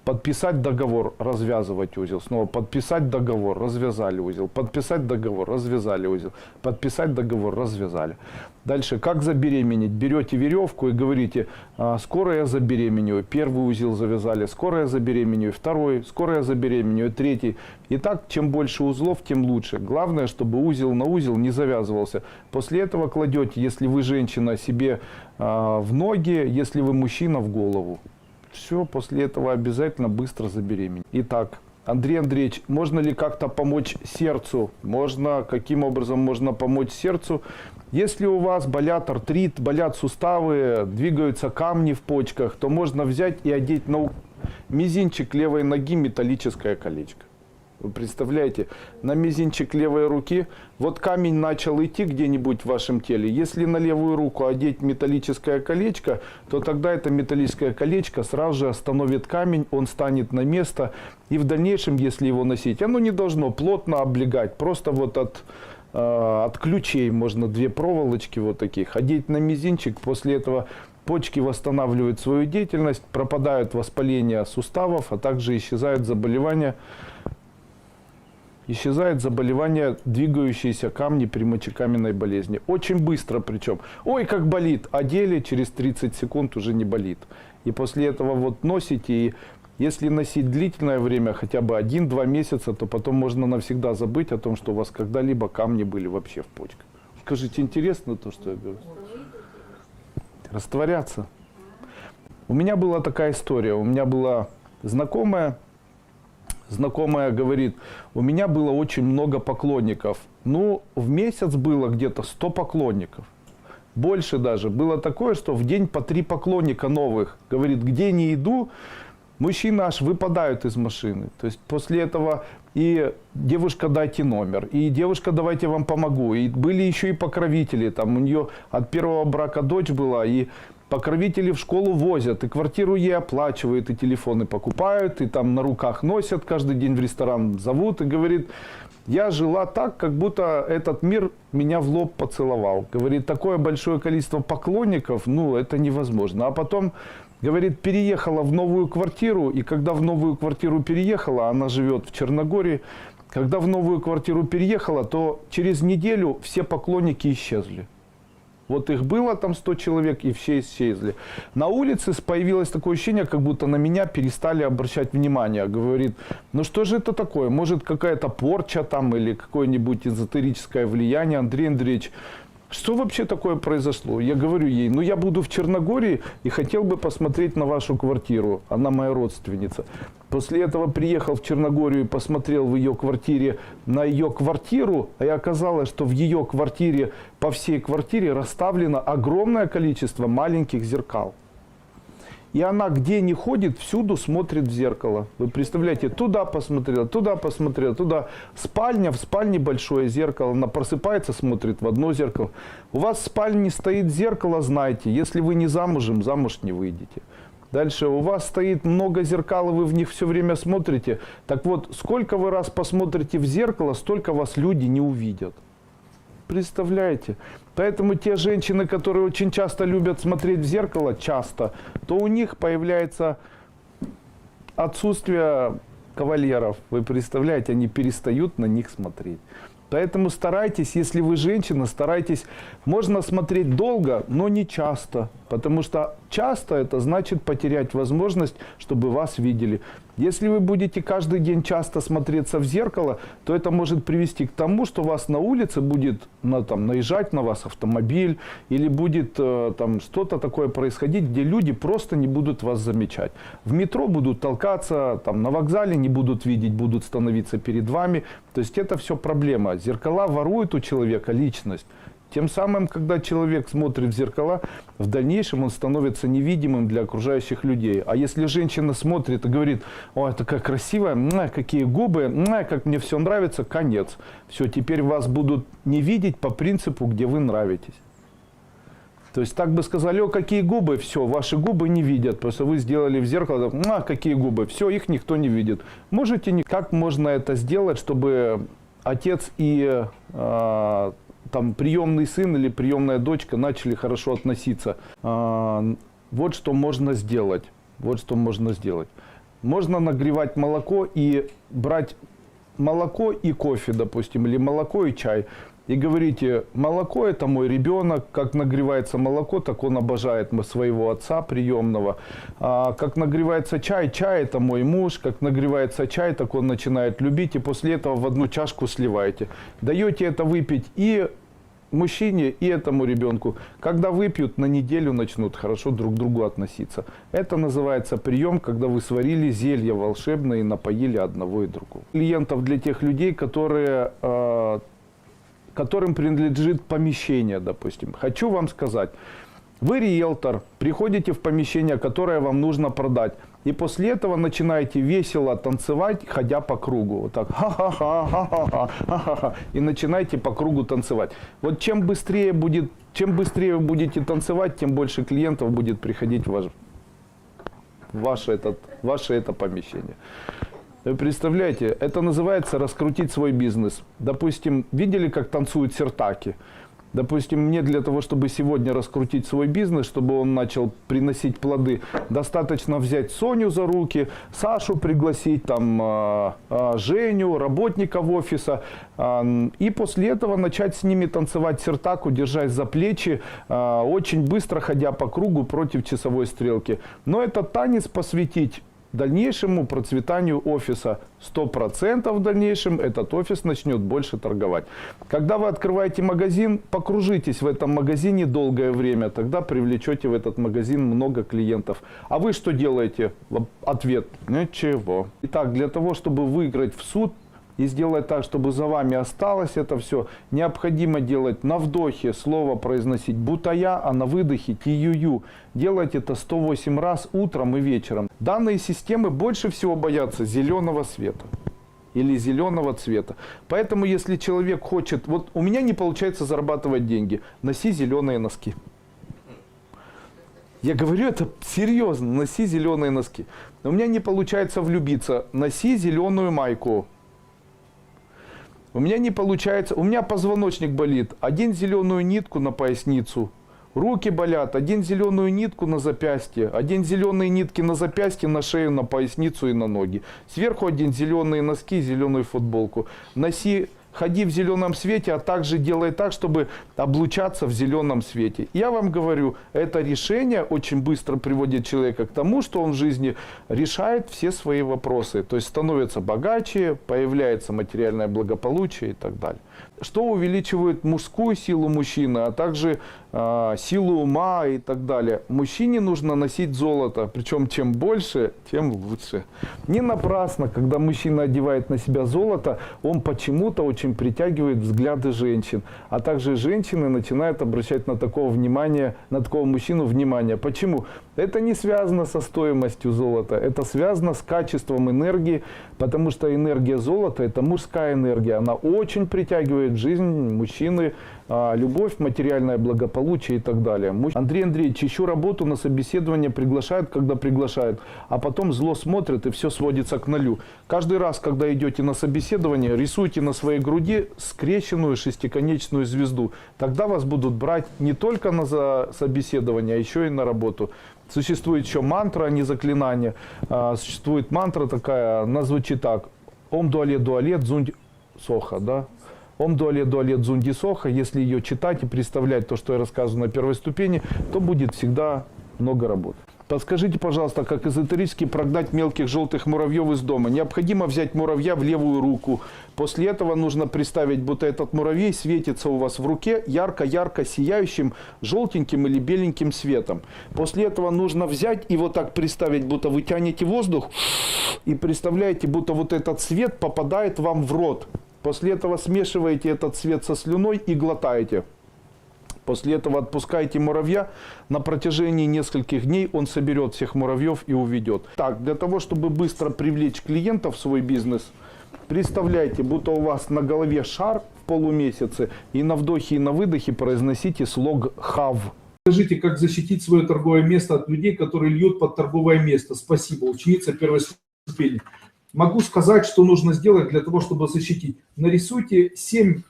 подписать договор, развязывать узел. Снова подписать договор, развязали узел. Подписать договор, развязали узел. Подписать договор, развязали. Дальше, как забеременеть? Берете веревку и говорите: скоро я забеременею. Первый узел завязали, скоро я забеременею. Второй, скоро я забеременею. Третий. И так, чем больше узлов, тем лучше. Главное, чтобы узел на узел не завязывался. После этого кладете, если вы женщина, себе в ноги, если вы мужчина, в голову. Все, после этого обязательно быстро забеременеть. Итак, Андрей Андреевич, можно ли как-то помочь сердцу? Можно. Каким образом можно помочь сердцу? Если у вас болят артрит, болят суставы, двигаются камни в почках, то можно взять и одеть на мизинчик левой ноги металлическое колечко. Вы представляете, на мизинчик левой руки, вот камень начал идти где-нибудь в вашем теле. Если на левую руку одеть металлическое колечко, то тогда это металлическое колечко сразу же остановит камень, он станет на место. И в дальнейшем, если его носить, оно не должно плотно облегать. Просто вот от ключей можно 2 проволочки вот таких одеть на мизинчик. После этого почки восстанавливают свою деятельность, пропадают воспаления суставов, а также исчезают заболевания исчезает заболевание двигающиеся камни при мочекаменной болезни. Очень быстро причем. Ой, как болит. Одели, через 30 секунд уже не болит. И после этого вот носите, и если носить длительное время, хотя бы 1-2 месяца, то потом можно навсегда забыть о том, что у вас когда-либо камни были вообще в почках. Скажите, интересно то, что я говорю? Растворяться. У меня была такая история. У меня была знакомая говорит, у меня было очень много поклонников. Ну, в месяц было где-то 100 поклонников. Больше даже. Было такое, что в день по 3 поклонника новых. Говорит, где не иду, мужчины аж выпадают из машины. То есть после этого и девушка, дайте номер, и девушка, давайте я вам помогу. И были еще и покровители. Там у нее от первого брака дочь была, и покровители в школу возят, и квартиру ей оплачивают, и телефоны покупают, и там на руках носят, каждый день в ресторан зовут, и говорит, я жила так, как будто этот мир меня в лоб поцеловал. Говорит, такое большое количество поклонников, ну, это невозможно. А потом, говорит, переехала в новую квартиру, и когда в новую квартиру переехала, она живет в Черногории, когда в новую квартиру переехала, то через неделю все поклонники исчезли. Вот их было там 100 человек, и все исчезли. На улице появилось такое ощущение, как будто на меня перестали обращать внимание. Говорит, ну что же это такое? Может, какая-то порча там или какое-нибудь эзотерическое влияние? Андрей Андреевич, что вообще такое произошло? Я говорю ей, ну я буду в Черногории и хотел бы посмотреть на вашу квартиру. Она моя родственница. После этого приехал в Черногорию и посмотрел в ее квартире на ее квартиру. И оказалось, что в ее квартире, по всей квартире расставлено огромное количество маленьких зеркал. И она где ни ходит, всюду смотрит в зеркало. Вы представляете, туда посмотрела, туда. Спальня, в спальне большое зеркало. Она просыпается, смотрит в одно зеркало. У вас в спальне стоит зеркало, знайте, если вы не замужем, замуж не выйдете. Дальше, у вас стоит много зеркал, и вы в них все время смотрите. Так вот, сколько вы раз посмотрите в зеркало, столько вас люди не увидят. Представляете? Поэтому те женщины, которые очень часто любят смотреть в зеркало, то у них появляется отсутствие кавалеров. Вы представляете, они перестают на них смотреть. Поэтому старайтесь, если вы женщина, старайтесь, можно смотреть долго, но не часто. Потому что часто это значит потерять возможность, чтобы вас видели. Если вы будете каждый день часто смотреться в зеркало, то это может привести к тому, что вас на улице будет наезжать на вас автомобиль, или будет там что-то такое происходить, где люди просто не будут вас замечать. В метро будут толкаться, там, на вокзале не будут видеть, будут становиться перед вами. То есть это все проблема. Зеркала воруют у человека личность. Тем самым, когда человек смотрит в зеркала, в дальнейшем он становится невидимым для окружающих людей. А если женщина смотрит и говорит, ой, такая красивая, какие губы, как мне все нравится, конец. Все, теперь вас будут не видеть по принципу, где вы нравитесь. То есть так бы сказали, о, какие губы, все, ваши губы не видят, потому что вы сделали в зеркало, какие губы, все, их никто не видит. Можете, как можно это сделать, чтобы отец и там приемный сын или приемная дочка начали хорошо относиться. Вот что можно сделать. Можно нагревать молоко и брать молоко и кофе, допустим, или молоко и чай. И говорите, молоко это мой ребенок, как нагревается молоко, так он обожает своего отца приемного. А как нагревается чай, чай это мой муж, как нагревается чай, так он начинает любить, и после этого в одну чашку сливаете. Даете это выпить и мужчине, и этому ребенку. Когда выпьют, на неделю начнут хорошо друг к другу относиться. Это называется прием, когда вы сварили зелье волшебное и напоили одного и другого. Клиентов для тех людей, которым принадлежит помещение, допустим. Хочу вам сказать, вы риэлтор, приходите в помещение, которое вам нужно продать, и после этого начинаете весело танцевать, ходя по кругу. Вот так, ха-ха-ха, и начинаете по кругу танцевать. Вот чем быстрее вы будете танцевать, тем больше клиентов будет приходить в ваше это помещение. Вы представляете, это называется раскрутить свой бизнес. Допустим, видели, как танцуют сиртаки? Допустим, мне для того, чтобы сегодня раскрутить свой бизнес, чтобы он начал приносить плоды, достаточно взять Соню за руки, Сашу пригласить, там, Женю, работников офиса, и после этого начать с ними танцевать сертаку, держась за плечи, очень быстро ходя по кругу против часовой стрелки. Но этот танец посвятить дальнейшему процветанию офиса. 100% в дальнейшем этот офис начнет больше торговать. Когда вы открываете магазин, покружитесь в этом магазине долгое время, тогда привлечете в этот магазин много клиентов. А вы что делаете? Ответ: ничего. Итак, для того, чтобы выиграть в суд и сделать так, чтобы за вами осталось это все, необходимо делать на вдохе слово произносить бутая, а на выдохе тию-ю. Делать это 108 раз утром и вечером. Данные системы больше всего боятся зеленого света или зеленого цвета. Поэтому, если человек хочет, вот у меня не получается зарабатывать деньги, носи зеленые носки. Я говорю это серьезно, носи зеленые носки. У меня не получается влюбиться, носи зеленую майку. У меня не получается, у меня позвоночник болит, одень зеленую нитку на поясницу. Руки болят, одень зеленую нитку на запястье, одень зеленые нитки на запястье, на шею, на поясницу и на ноги. Сверху одень зеленые носки, зеленую футболку. Носи, ходи в зеленом свете, а также делай так, чтобы облучаться в зеленом свете. Я вам говорю, это решение очень быстро приводит человека к тому, что он в жизни решает все свои вопросы. То есть становится богаче, появляется материальное благополучие и так далее. Что увеличивает мужскую силу мужчины, а также силу ума и так далее. Мужчине нужно носить золото, причем чем больше, тем лучше. Не напрасно, когда мужчина одевает на себя золото, он почему-то очень притягивает взгляды женщин. А также женщины начинают обращать на такого мужчину внимание. Почему? Это не связано со стоимостью золота, это связано с качеством энергии, потому что энергия золота – это мужская энергия. Она очень притягивает в жизнь мужчины любовь, материальное благополучие и так далее. Андрей Андреевич, ищу работу, на собеседование приглашают, когда приглашают, а потом зло смотрят и все сводится к нулю. Каждый раз, когда идете на собеседование, рисуйте на своей груди скрещенную шестиконечную звезду. Тогда вас будут брать не только на собеседование, а еще и на работу. Существует еще мантра, а не заклинание. Существует мантра такая, она звучит так. Ом дуалет дуалет дзунди соха, да? Ом дуалет дуалет дзунди соха. Если ее читать и представлять то, что я рассказываю на первой ступени, то будет всегда много работы. Подскажите, пожалуйста, как эзотерически прогнать мелких желтых муравьев из дома? Необходимо взять муравья в левую руку. После этого нужно представить, будто этот муравей светится у вас в руке ярко-ярко сияющим желтеньким или беленьким светом. После этого нужно взять и вот так представить, будто вы тянете воздух и представляете, будто вот этот свет попадает вам в рот. После этого смешиваете этот свет со слюной и глотаете. После этого отпускаете муравья, на протяжении нескольких дней он соберет всех муравьев и уведет. Так, для того, чтобы быстро привлечь клиентов в свой бизнес, представляйте, будто у вас на голове шар в полумесяце, и на вдохе и на выдохе произносите слог «хав». Скажите, как защитить свое торговое место от людей, которые льют под торговое место? Спасибо, ученица первой ступени. Могу сказать, что нужно сделать для того, чтобы защитить. Нарисуйте 7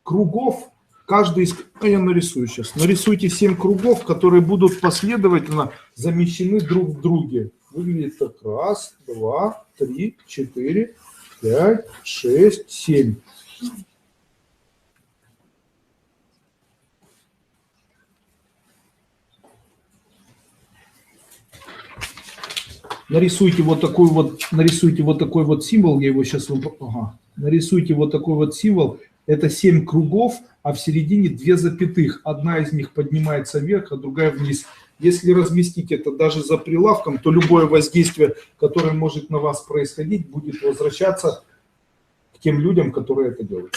кругов. Каждый из... Я нарисую сейчас. Нарисуйте 7 кругов, которые будут последовательно замещены друг в друге. Выглядит так. 1, 2, 3, 4, 5, 6, 7. Нарисуйте вот такой вот символ. Я его сейчас... Нарисуйте вот такой вот символ. Это 7 кругов, а в середине 2 запятых. Одна из них поднимается вверх, а другая вниз. Если разместить это даже за прилавком, то любое воздействие, которое может на вас происходить, будет возвращаться к тем людям, которые это делают.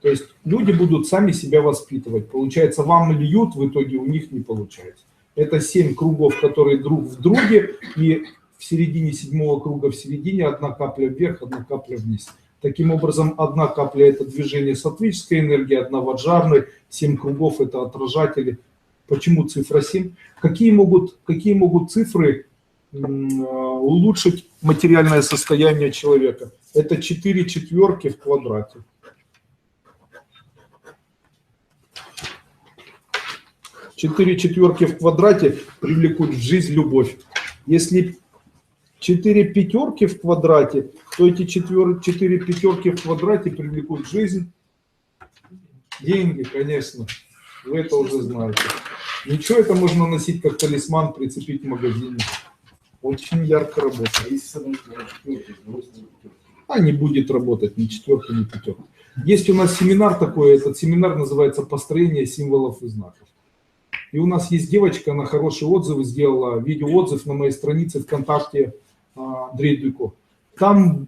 То есть люди будут сами себя воспитывать. Получается, вам льют, в итоге у них не получается. Это 7 кругов, которые друг в друге, и в середине 7-го круга, в середине 1 капля вверх, 1 капля вниз. Таким образом, 1 капля – это движение сатвической энергии, 1 ваджарной, 7 кругов – это отражатели. Почему цифра 7? Какие могут цифры улучшить материальное состояние человека? Это 4 четверки в квадрате. 4 четверки в квадрате привлекут в жизнь любовь. Если 4 пятерки в квадрате, то эти 4 пятерки в квадрате привлекут в жизнь деньги, конечно. Вы это уже знаете. Ничего, это можно носить как талисман, прицепить в магазине. Очень ярко работает. А не будет работать ни четверка, ни пятерка. Есть у нас семинар такой, этот семинар называется «Построение символов и знаков». И у нас есть девочка, она хорошие отзывы сделала, видеоотзыв на моей странице ВКонтакте Андрей Дуйко. Там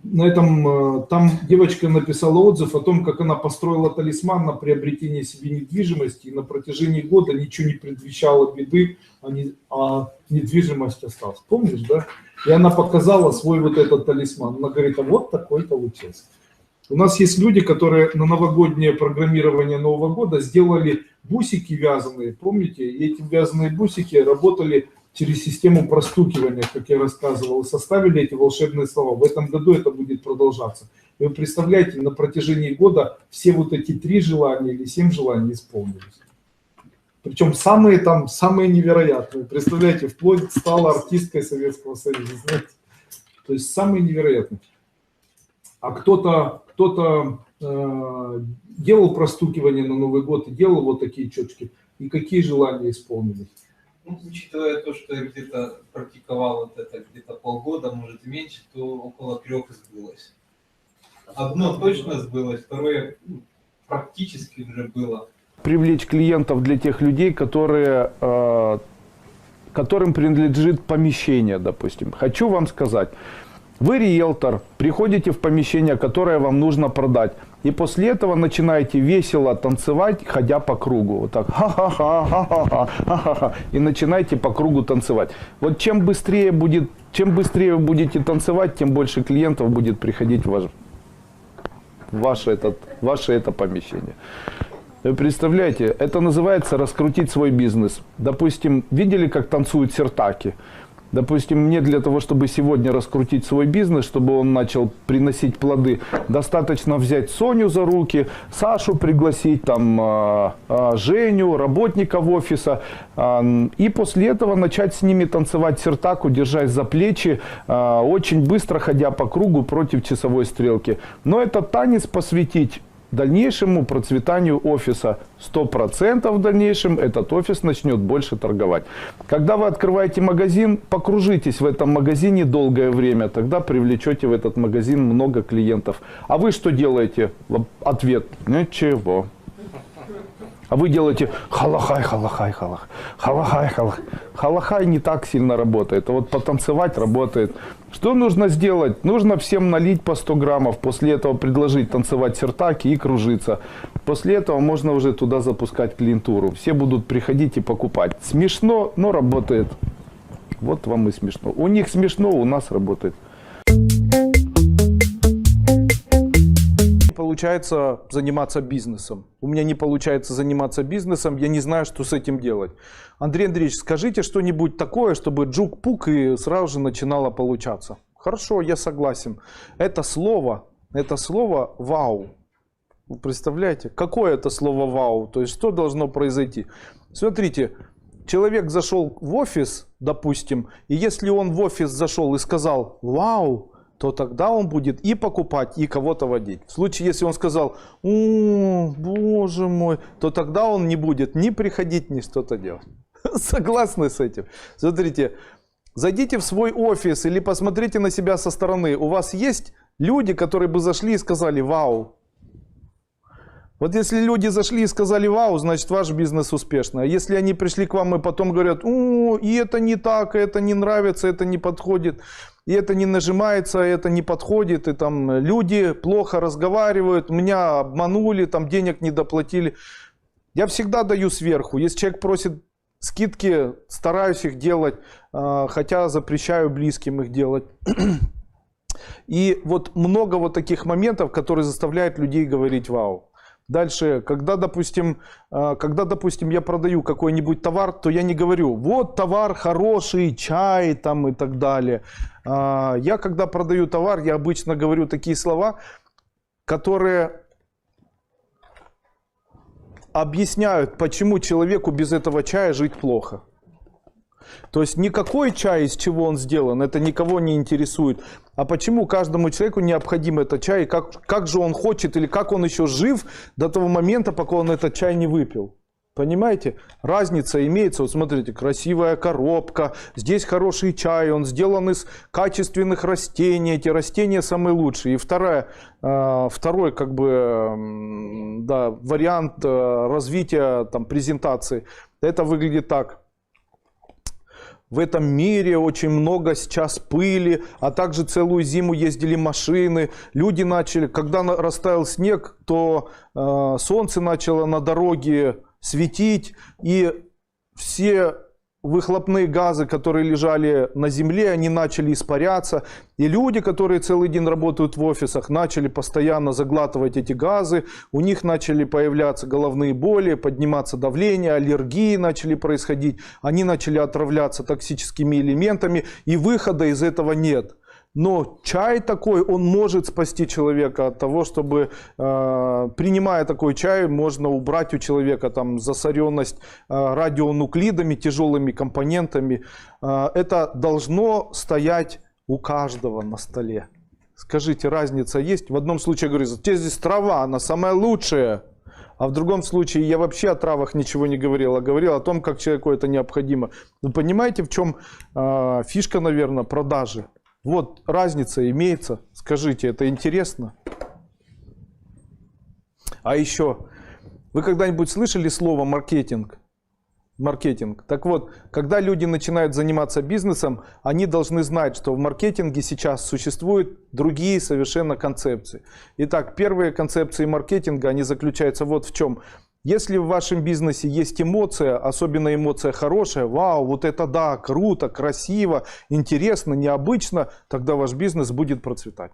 девочка написала отзыв о том, как она построила талисман на приобретение себе недвижимости, и на протяжении года ничего не предвещало беды, а недвижимость осталась. Помнишь, да? И она показала свой вот этот талисман. Она говорит, а вот такой получился. У нас есть люди, которые на новогоднее программирование Нового года сделали бусики вязаные, помните? И эти вязаные бусики работали через систему простукивания, как я рассказывал, и составили эти волшебные слова. В этом году это будет продолжаться. И вы представляете, на протяжении года все вот эти 3 желания или 7 желаний исполнились. Причем самые невероятные. Представляете, вплоть стала артисткой Советского Союза. Знаете? То есть самые невероятные. А кто-то делал простукивание на Новый год и делал вот такие чёчки. И какие желания исполнились? Ну, учитывая то, что я где-то практиковал вот это где-то полгода, может и меньше, то около 3 сбылось. Одно точно сбылось, второе практически уже было. Привлечь клиентов для тех людей, которым принадлежит помещение, допустим. Хочу вам сказать, вы риэлтор, приходите в помещение, которое вам нужно продать. И после этого начинаете весело танцевать, ходя по кругу. Вот так. Ха-ха-ха. И начинаете по кругу танцевать. Вот чем быстрее вы будете танцевать, тем больше клиентов будет приходить в ваше это помещение. Вы представляете, это называется раскрутить свой бизнес. Допустим, видели, как танцуют сиртаки? Допустим, мне для того, чтобы сегодня раскрутить свой бизнес, чтобы он начал приносить плоды, достаточно взять Соню за руки, Сашу пригласить, там, Женю, работников офиса, и после этого начать с ними танцевать сиртаку, держась за плечи, очень быстро ходя по кругу против часовой стрелки. Но этот танец посвятить дальнейшему процветанию офиса. 100% в дальнейшем этот офис начнет больше торговать. Когда вы открываете магазин, покружитесь в этом магазине долгое время, тогда привлечете в этот магазин много клиентов. А вы что делаете? Ответ: ничего. А вы делаете халахай, халахай, халах, халахай, халах. Халахай не так сильно работает, а вот потанцевать работает. Что нужно сделать? Нужно всем налить по 100 граммов, после этого предложить танцевать сиртаки и кружиться. После этого можно уже туда запускать клиентуру. Все будут приходить и покупать. Смешно, но работает. Вот вам и смешно. У них смешно, у нас работает. Получается заниматься бизнесом. У меня не получается заниматься бизнесом, я не знаю, что с этим делать. Андрей Андреевич, скажите что-нибудь такое, чтобы джук-пук и сразу же начинало получаться. Хорошо, я согласен. Это слово вау. Вы представляете, какое это слово вау? То есть что должно произойти? Смотрите, человек зашел в офис, допустим, и если он в офис зашел и сказал вау, то тогда он будет и покупать, и кого-то водить. В случае, если он сказал, о, боже мой, то тогда он не будет ни приходить, ни что-то делать. Согласны с этим? Смотрите, зайдите в свой офис или посмотрите на себя со стороны. У вас есть люди, которые бы зашли и сказали вау. Вот если люди зашли и сказали вау, значит ваш бизнес успешный. А если они пришли к вам и потом говорят, о, и это не так, и это не нравится, это не подходит, и это не нажимается, и это не подходит, и там люди плохо разговаривают, меня обманули, там денег не доплатили. Я всегда даю сверху. Если человек просит скидки, стараюсь их делать, хотя запрещаю близким их делать. И вот много вот таких моментов, которые заставляют людей говорить вау. Дальше, когда, допустим, я продаю какой-нибудь товар, то я не говорю, вот товар хороший, чай там и так далее. Я, когда продаю товар, я обычно говорю такие слова, которые объясняют, почему человеку без этого чая жить плохо. То есть никакой чай, из чего он сделан, это никого не интересует. А почему каждому человеку необходим этот чай, и как же он хочет, или как он еще жив до того момента, пока он этот чай не выпил. Понимаете? Разница имеется. Вот смотрите, красивая коробка, здесь хороший чай, он сделан из качественных растений, эти растения самые лучшие. И второй как бы, да, вариант развития там, презентации, это выглядит так. В этом мире очень много сейчас пыли, а также целую зиму ездили машины. Люди начали, когда растаял снег, то солнце начало на дороге светить, и все выхлопные газы, которые лежали на земле, они начали испаряться. И люди, которые целый день работают в офисах, начали постоянно заглатывать эти газы. У них начали появляться головные боли, подниматься давление, аллергии начали происходить. Они начали отравляться токсическими элементами, и выхода из этого нет. Но чай такой, он может спасти человека от того, чтобы, принимая такой чай, можно убрать у человека там засоренность радионуклидами, тяжелыми компонентами. Это должно стоять у каждого на столе. Скажите, разница есть? В одном случае говорю, здесь трава, она самая лучшая. А в другом случае я вообще о травах ничего не говорил, а говорил о том, как человеку это необходимо. Вы понимаете, в чем фишка, наверное, продажи? Вот разница имеется. Скажите, это интересно? А еще, вы когда-нибудь слышали слово маркетинг? Маркетинг. Так вот, когда люди начинают заниматься бизнесом, они должны знать, что в маркетинге сейчас существуют другие совершенно концепции. Итак, первые концепции маркетинга, они заключаются вот в чем. Если в вашем бизнесе есть эмоция, особенно эмоция хорошая, вау, вот это да, круто, красиво, интересно, необычно, тогда ваш бизнес будет процветать.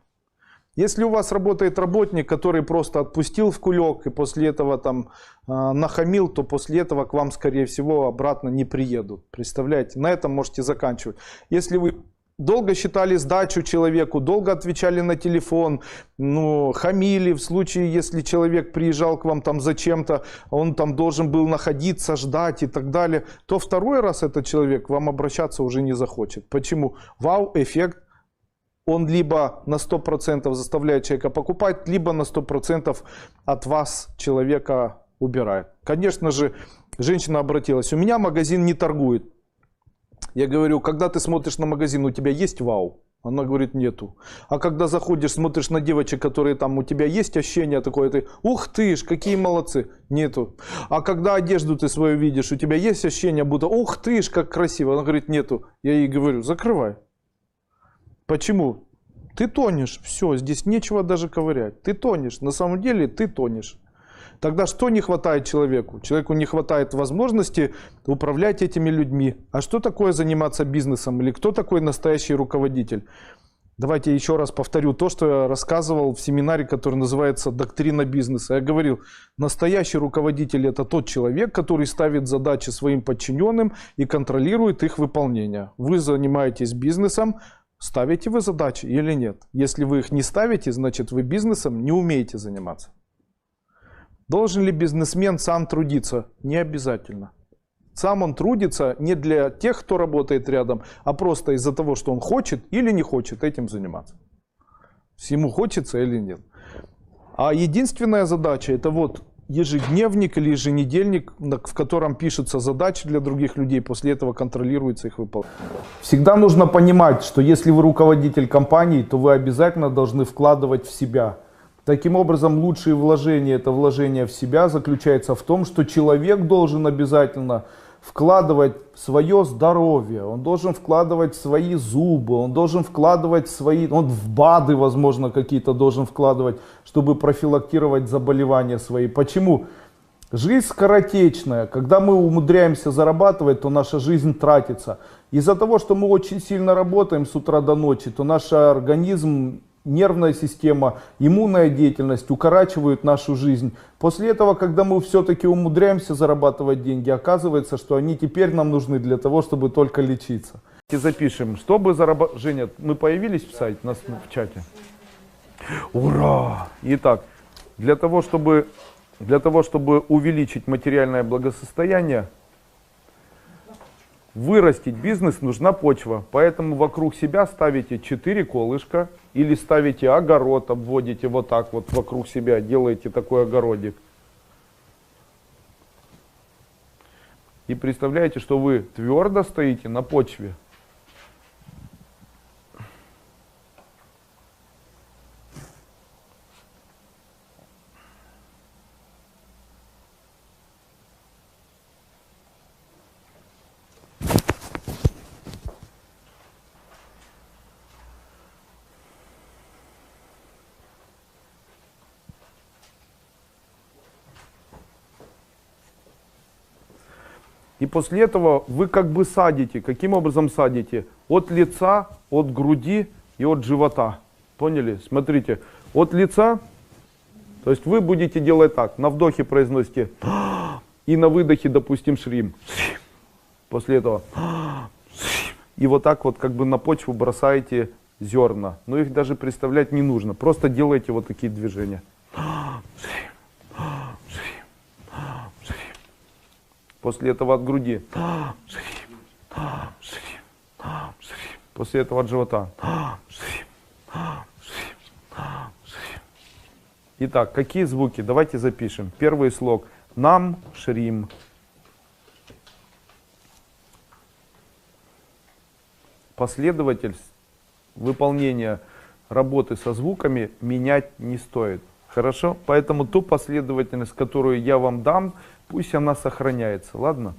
Если у вас работает работник, который просто отпустил в кулек и после этого там нахамил, то после этого к вам, скорее всего, обратно не приедут. Представляете? На этом можете заканчивать. Если вы долго считали сдачу человеку, долго отвечали на телефон, хамили в случае, если человек приезжал к вам там зачем-то, он там должен был находиться, ждать и так далее, то второй раз этот человек к вам обращаться уже не захочет. Почему? Вау-эффект. Он либо на 100% заставляет человека покупать, либо на 100% от вас человека убирает. Конечно же, женщина обратилась, у меня магазин не торгует. Я говорю, когда ты смотришь на магазин, у тебя есть вау? Она говорит, нету. А когда заходишь, смотришь на девочек, которые там, у тебя есть ощущение такое, ты, ух ты ж, какие молодцы, нету. А когда одежду ты свою видишь, у тебя есть ощущение, будто, ух ты ж, как красиво. Она говорит, нету. Я ей говорю, закрывай. Почему? Ты тонешь, все, здесь нечего даже ковырять. Ты тонешь, на самом деле ты тонешь. Тогда что не хватает человеку? Человеку не хватает возможности управлять этими людьми. А что такое заниматься бизнесом? Или кто такой настоящий руководитель? Давайте еще раз повторю то, что я рассказывал в семинаре, который называется «Доктрина бизнеса». Я говорил, настоящий руководитель – это тот человек, который ставит задачи своим подчиненным и контролирует их выполнение. Вы занимаетесь бизнесом, ставите вы задачи или нет? Если вы их не ставите, значит вы бизнесом не умеете заниматься. Должен ли бизнесмен сам трудиться? Не обязательно. Сам он трудится не для тех, кто работает рядом, а просто из-за того, что он хочет или не хочет этим заниматься. Ему хочется или нет. А единственная задача – это вот ежедневник или еженедельник, в котором пишутся задачи для других людей, после этого контролируется их выполнение. Всегда нужно понимать, что если вы руководитель компании, то вы обязательно должны вкладывать в себя. Таким образом, лучшие вложения, это вложение в себя, заключается в том, что человек должен обязательно вкладывать в свое здоровье, он должен вкладывать в свои зубы, он должен вкладывать он в БАДы, возможно, какие-то должен вкладывать, чтобы профилактировать заболевания свои. Почему? Жизнь скоротечная. Когда мы умудряемся зарабатывать, то наша жизнь тратится. Из-за того, что мы очень сильно работаем с утра до ночи, то наш организм, нервная система, иммунная деятельность укорачивают нашу жизнь. После этого, когда мы все-таки умудряемся зарабатывать деньги, оказывается, что они теперь нам нужны для того, чтобы только лечиться. Запишем, чтобы зарабатывать... Женя, мы появились в сайте, в чате? Ура! Итак, для того, чтобы Для того, чтобы увеличить материальное благосостояние, вырастить бизнес, нужна почва. Поэтому вокруг себя ставите 4 колышка или ставите огород, обводите вот так вот вокруг себя, делаете такой огородик. И представляете, что вы твердо стоите на почве. И после этого вы как бы садите. Каким образом садите? От лица, от груди и от живота. Поняли? Смотрите. От лица, то есть вы будете делать так. На вдохе произносите и на выдохе, допустим, шрим. После этого и вот так вот как бы на почву бросаете зерна. Но их даже представлять не нужно. Просто делайте вот такие движения. После этого от груди. После этого от живота. Итак, какие звуки? Давайте запишем. Первый слог. Нам, шрим. Последовательность выполнения работы со звуками менять не стоит. Хорошо? Поэтому ту последовательность, которую я вам дам, пусть она сохраняется. Ладно?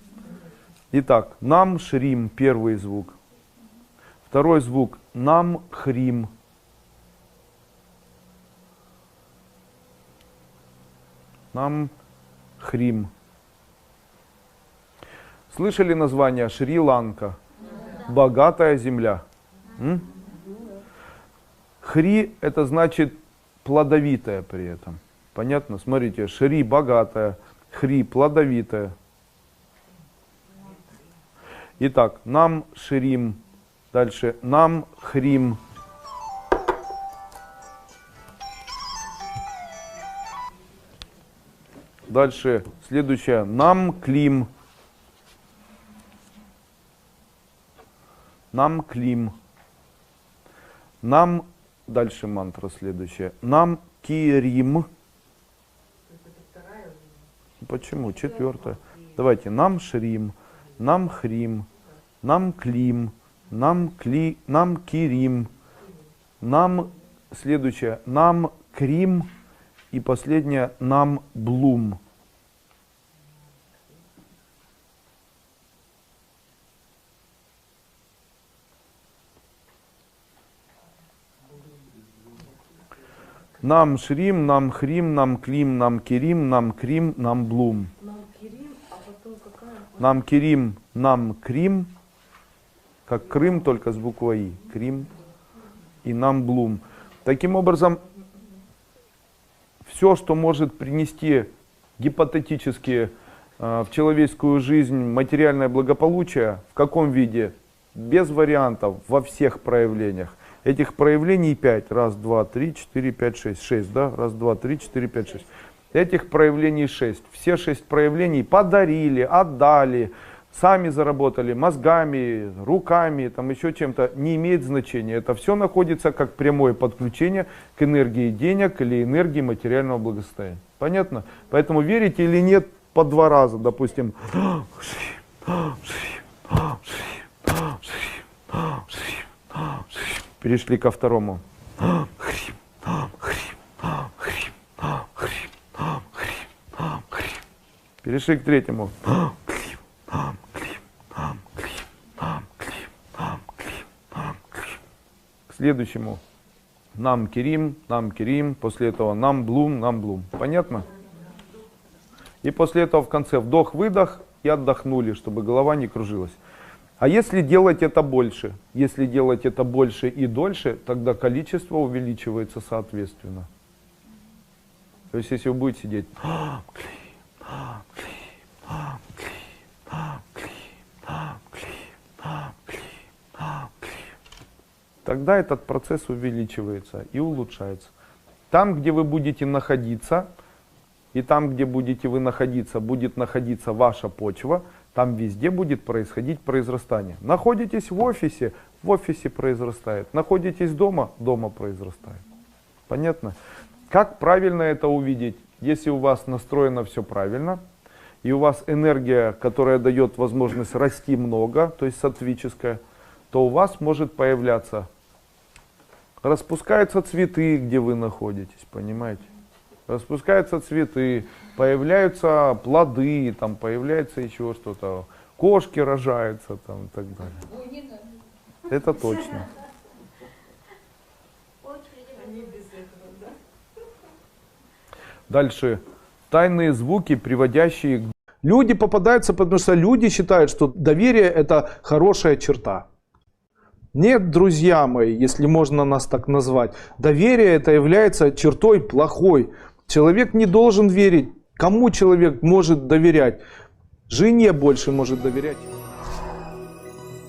Итак, нам, шрим, первый звук. Второй звук. Нам, хрим. Нам, хрим. Слышали название Шри-Ланка? Богатая земля. Хри это значит плодовитая при этом. Понятно? Смотрите, Шри богатая, Хри плодовитая. Итак, нам шрим. Дальше нам хрим. Дальше следующее. Нам клим. Нам клим. Нам, дальше мантра следующая. Нам кирим. Почему? Четвертое. Давайте. Нам шрим. Нам хрим. Нам клим. Нам кирим. Нам, следующее. Нам крим. И последнее. Нам блум. Нам шрим, нам хрим, нам клим, нам кирим, нам крим, нам блум. Нам Кирим, а потом какая? Нам кирим, нам крим, как Крым, только с буквой И. Крим и нам блум. Таким образом, все, что может принести гипотетически в человеческую жизнь материальное благополучие, в каком виде? Без вариантов, во всех проявлениях. Этих проявлений 5. Раз, два, три, 4, 5, 6. 6, да? Раз, два, три, 4, 5, 6. Этих проявлений 6. Все 6 проявлений подарили, отдали, сами заработали, мозгами, руками, там еще чем-то. Не имеет значения. Это все находится как прямое подключение к энергии денег или энергии материального благосостояния. Понятно? Поэтому верите или нет, по 2 раза, допустим. Перешли ко второму. Перешли к третьему. К следующему. Нам кирим, после этого нам блум. Понятно? И после этого в конце вдох-выдох и отдохнули, чтобы голова не кружилась. А если делать это больше? Если делать это больше и дольше, тогда количество увеличивается соответственно. То есть если вы будете сидеть, тогда этот процесс увеличивается и улучшается. Там, где вы будете находиться, и там, где будете вы находиться, будет находиться ваша почва, там везде будет происходить произрастание. Находитесь в офисе произрастает. Находитесь дома произрастает. Понятно? Как правильно это увидеть? Если у вас настроено все правильно, и у вас энергия, которая дает возможность расти много, то есть саттвическая, то у вас может появляться, распускаются цветы, где вы находитесь, понимаете? Распускаются цветы, появляются плоды, там появляется еще что-то, кошки рожаются там и так далее. Это точно. Дальше. Тайные звуки, приводящие к... Люди попадаются, потому что люди считают, что доверие это хорошая черта. Нет, друзья мои, если можно нас так назвать, доверие это является чертой плохой. Человек не должен верить. Кому человек может доверять? Жене больше может доверять.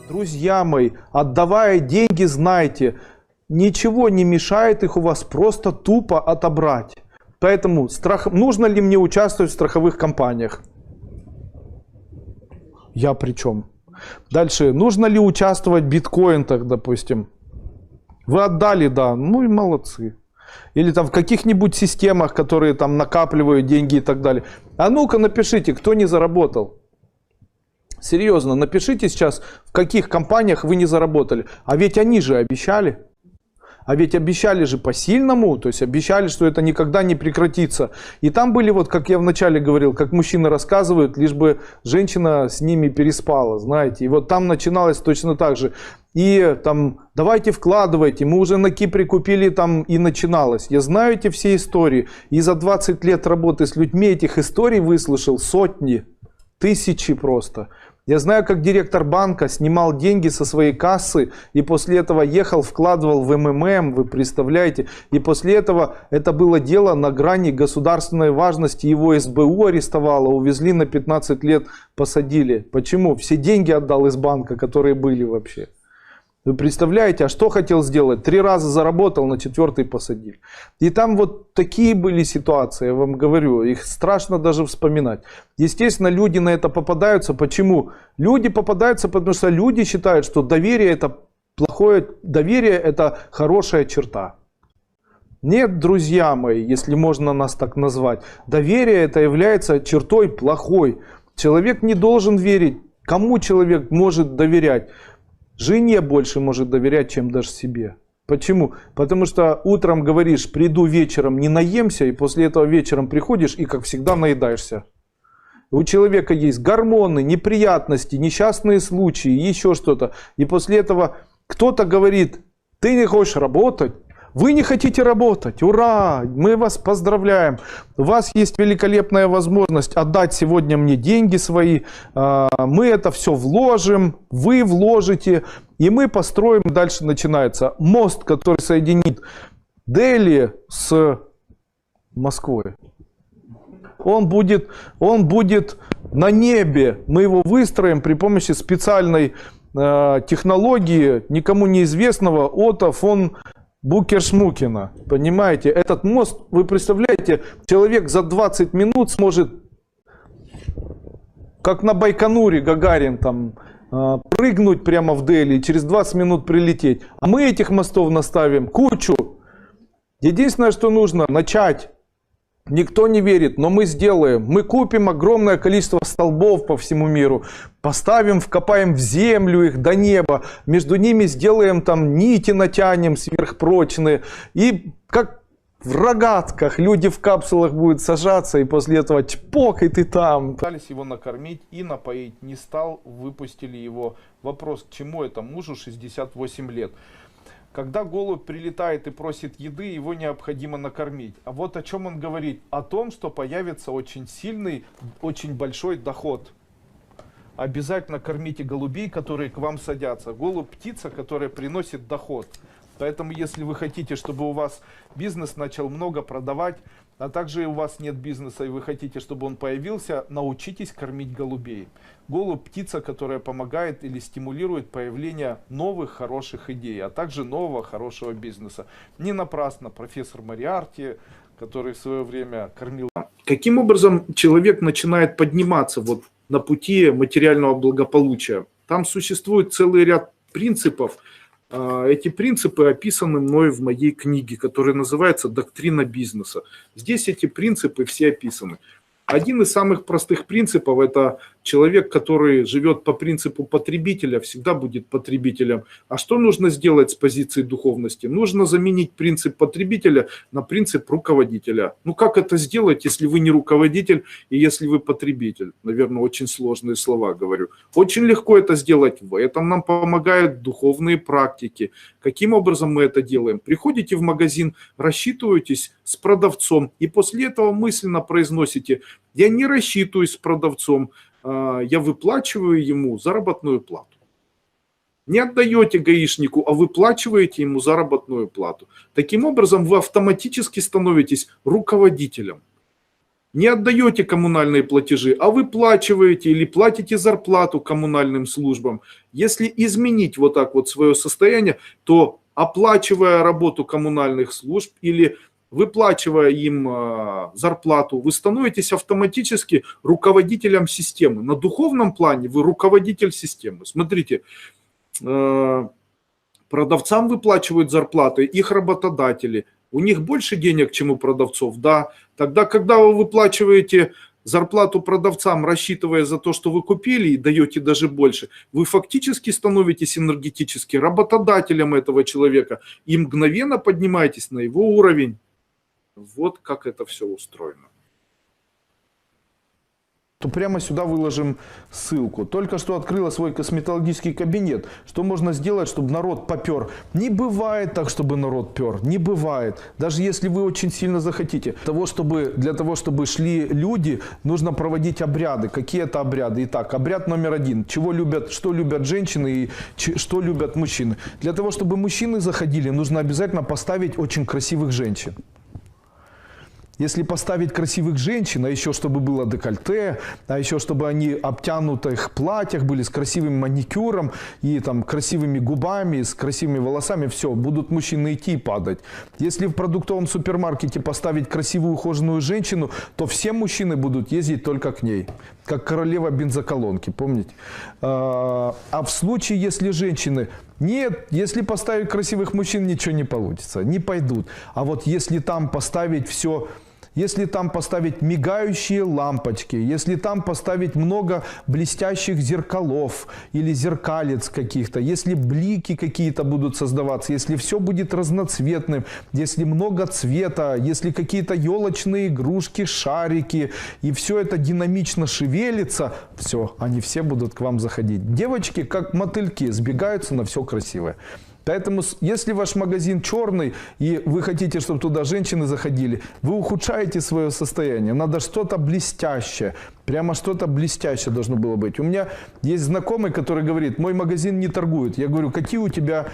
Друзья мои, отдавая деньги, знайте, ничего не мешает их у вас просто тупо отобрать. Поэтому нужно ли мне участвовать в страховых компаниях? Я при чем? Дальше, нужно ли участвовать в биткоинах, допустим? Вы отдали, да, ну и молодцы. Или там в каких-нибудь системах, которые там накапливают деньги и так далее. А ну-ка напишите, кто не заработал. Серьезно, напишите сейчас, в каких компаниях вы не заработали. А ведь они же обещали. А ведь обещали же по-сильному, то есть обещали, что это никогда не прекратится. И там были, вот как я вначале говорил, как мужчины рассказывают, лишь бы женщина с ними переспала, знаете. И вот там начиналось точно так же. И там, давайте вкладывайте, мы уже на Кипре купили там и начиналось. Я знаю эти все истории. И за 20 лет работы с людьми этих историй выслушал сотни, тысячи просто. Я знаю, как директор банка снимал деньги со своей кассы и после этого ехал, вкладывал в МММ, вы представляете. И после этого это было дело на грани государственной важности. Его СБУ арестовало, увезли на 15 лет, посадили. Почему? Все деньги отдал из банка, которые были вообще. Вы представляете, а что хотел сделать? 3 раза заработал, на 4-й посадили. И там вот такие были ситуации, я вам говорю, их страшно даже вспоминать. Естественно, люди на это попадаются. Почему? Люди попадаются, потому что люди считают, что доверие это плохое, доверие это хорошая черта. Нет, друзья мои, если можно нас так назвать, доверие это является чертой плохой. Человек не должен верить. Кому человек может доверять? Жене больше может доверять, чем даже себе. Почему? Потому что утром говоришь, приду вечером, не наемся, и после этого вечером приходишь и, как всегда, наедаешься. У человека есть гормоны, неприятности, несчастные случаи, еще что-то. И после этого кто-то говорит, ты не хочешь работать? Вы не хотите работать? Ура! Мы вас поздравляем. У вас есть великолепная возможность отдать сегодня мне деньги свои. Мы это все вложим, вы вложите. И мы построим, дальше начинается мост, который соединит Дели с Москвой. Он будет на небе. Мы его выстроим при помощи специальной технологии, никому неизвестного, Отто фон Букершмукена, понимаете, этот мост, вы представляете, человек за 20 минут сможет, как на Байконуре Гагарин, там, прыгнуть прямо в Дели и через 20 минут прилететь. А мы этих мостов наставим кучу. Единственное, что нужно, начать. Никто не верит, но мы сделаем. Мы купим огромное количество столбов по всему миру, поставим, вкопаем в землю их до неба, между ними сделаем там нити, натянем сверхпрочные. И как в рогатках люди в капсулах будут сажаться, и после этого чпок, и ты там. Пытались его накормить и напоить, не стал, выпустили его. Вопрос, к чему это мужу 68 лет? Когда голубь прилетает и просит еды, его необходимо накормить. А вот о чем он говорит? О том, что появится очень сильный, очень большой доход. Обязательно кормите голубей, которые к вам садятся. Голубь – птица, которая приносит доход. Поэтому, если вы хотите, чтобы у вас бизнес начал много продавать, а также у вас нет бизнеса и вы хотите, чтобы он появился, научитесь кормить голубей. Голубь – птица, которая помогает или стимулирует появление новых хороших идей, а также нового хорошего бизнеса. Не напрасно профессор Мориарти который в свое время кормил. Каким образом человек начинает подниматься вот на пути материального благополучия? Там существует целый ряд принципов. Эти принципы описаны мной в моей книге, которая называется «Доктрина бизнеса». Здесь эти принципы все описаны. Один из самых простых принципов – это человек, который живет по принципу потребителя, всегда будет потребителем. А что нужно сделать с позиции духовности? Нужно заменить принцип потребителя на принцип руководителя. Ну как это сделать, если вы не руководитель и если вы потребитель? Наверное, очень сложные слова говорю. Очень легко это сделать. В этом нам помогают духовные практики. Каким образом мы это делаем? Приходите в магазин, рассчитываетесь с продавцом и после этого мысленно произносите: я не рассчитываюсь с продавцом, я выплачиваю ему заработную плату. Не отдаете гаишнику, а выплачиваете ему заработную плату. Таким образом, вы автоматически становитесь руководителем. Не отдаете коммунальные платежи, а выплачиваете или платите зарплату коммунальным службам. Если изменить вот так вот свое состояние, то оплачивая работу коммунальных служб или выплачивая им зарплату, вы становитесь автоматически руководителем системы. На духовном плане вы руководитель системы. Смотрите, продавцам выплачивают зарплаты их работодатели. У них больше денег, чем у продавцов, да. Тогда, когда вы выплачиваете зарплату продавцам, рассчитывая за то, что вы купили, и даете даже больше, вы фактически становитесь энергетически работодателем этого человека и мгновенно поднимаетесь на его уровень. Вот как это все устроено. То прямо сюда выложим ссылку. Только что открыла свой косметологический кабинет. Что можно сделать, чтобы народ попер? Не бывает так, чтобы народ пер. Не бывает. Даже если вы очень сильно захотите. Для того, чтобы шли люди, нужно проводить обряды. Какие это обряды? Итак, обряд номер 1. Что любят женщины и что любят мужчины? Для того, чтобы мужчины заходили, нужно обязательно поставить очень красивых женщин. Если поставить красивых женщин, а еще чтобы было декольте, а еще чтобы они в обтянутых платьях были с красивым маникюром и там красивыми губами, с красивыми волосами, все, будут мужчины идти и падать. Если в продуктовом супермаркете поставить красивую ухоженную женщину, то все мужчины будут ездить только к ней, как королева бензоколонки, помните? А в случае, если женщины... Нет, если поставить красивых мужчин, ничего не получится, не пойдут. А вот если там поставить все... Если там поставить мигающие лампочки, если там поставить много блестящих зеркалов или зеркалец каких-то, если блики какие-то будут создаваться, если все будет разноцветным, если много цвета, если какие-то елочные игрушки, шарики, и все это динамично шевелится, все, они все будут к вам заходить. Девочки, как мотыльки, сбегаются на все красивое. Поэтому, если ваш магазин черный, и вы хотите, чтобы туда женщины заходили, вы ухудшаете свое состояние. Надо что-то блестящее. Прямо что-то блестящее должно было быть. У меня есть знакомый, который говорит: мой магазин не торгует. Я говорю: какие у тебя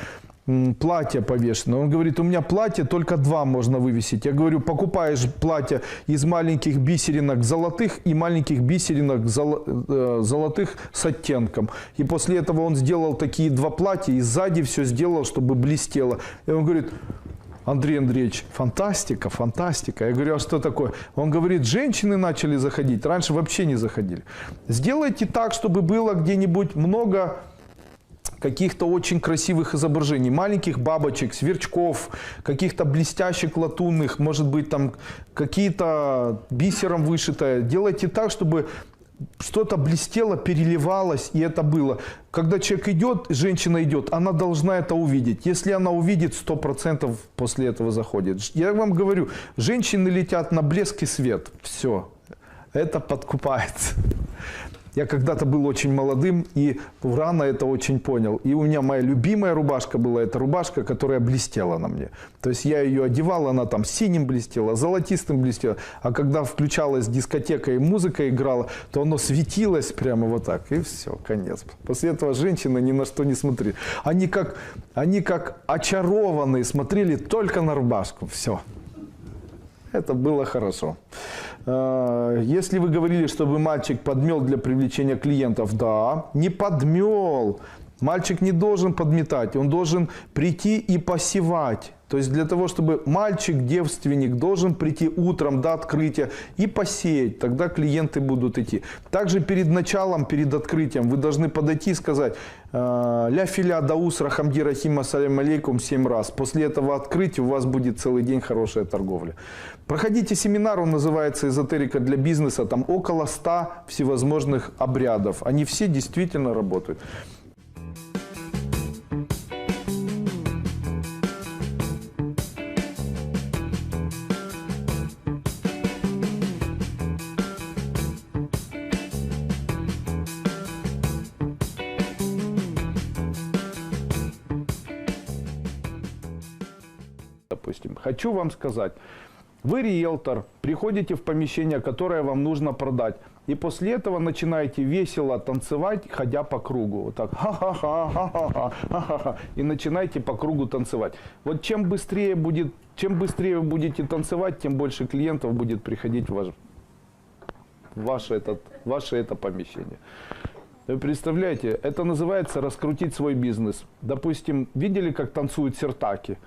платья повешены? Он говорит: у меня платья только 2 можно вывесить. Я говорю: покупаешь платья из маленьких бисеринок золотых и маленьких бисеринок золотых с оттенком. И после этого он сделал такие 2 платья и сзади все сделал, чтобы блестело. И он говорит: Андрей Андреевич, фантастика, фантастика. Я говорю: а что такое? Он говорит: женщины начали заходить, раньше вообще не заходили. Сделайте так, чтобы было где-нибудь много каких-то очень красивых изображений, маленьких бабочек, сверчков, каких-то блестящих латунных, может быть там какие-то бисером вышитое. Делайте так, чтобы что-то блестело, переливалось, и это было. Когда человек идет, женщина идет, она должна это увидеть. Если она увидит, 100% после этого заходит. Я вам говорю, женщины летят на блеск и свет. Все. Это подкупается. Я когда-то был очень молодым и рано это очень понял. И у меня моя любимая рубашка была, эта рубашка, которая блестела на мне. То есть я ее одевал, она там синим блестела, золотистым блестела. А когда включалась дискотека и музыка играла, то оно светилось прямо вот так. И все, конец. После этого женщины ни на что не смотрели. Они как очарованные смотрели только на рубашку. Все. Это было хорошо. Если вы говорили, чтобы мальчик подмел для привлечения клиентов, да, не подмел. Мальчик не должен подметать, он должен прийти и посевать. То есть для того, чтобы мальчик-девственник должен прийти утром до открытия и посеять, тогда клиенты будут идти. Также перед началом, перед открытием вы должны подойти и сказать «Ля филя даус рахамди рахима салям алейкум» 7 раз. После этого открытия у вас будет целый день хорошая торговля. Проходите семинар, он называется «Эзотерика для бизнеса». Там около 100 всевозможных обрядов. Они все действительно работают. Допустим, хочу вам сказать, вы риэлтор, приходите в помещение, которое вам нужно продать, и после этого начинаете весело танцевать, ходя по кругу. Вот так, ха-ха-ха, и начинаете по кругу танцевать. Вот чем быстрее вы будете танцевать, тем больше клиентов будет приходить в ваше это помещение. Вы представляете, это называется раскрутить свой бизнес. Допустим, видели, как танцуют сиртаки?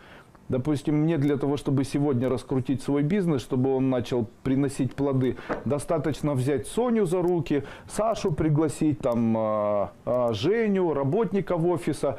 Допустим, мне для того, чтобы сегодня раскрутить свой бизнес, чтобы он начал приносить плоды, достаточно взять Соню за руки, Сашу пригласить, там, Женю, работников офиса,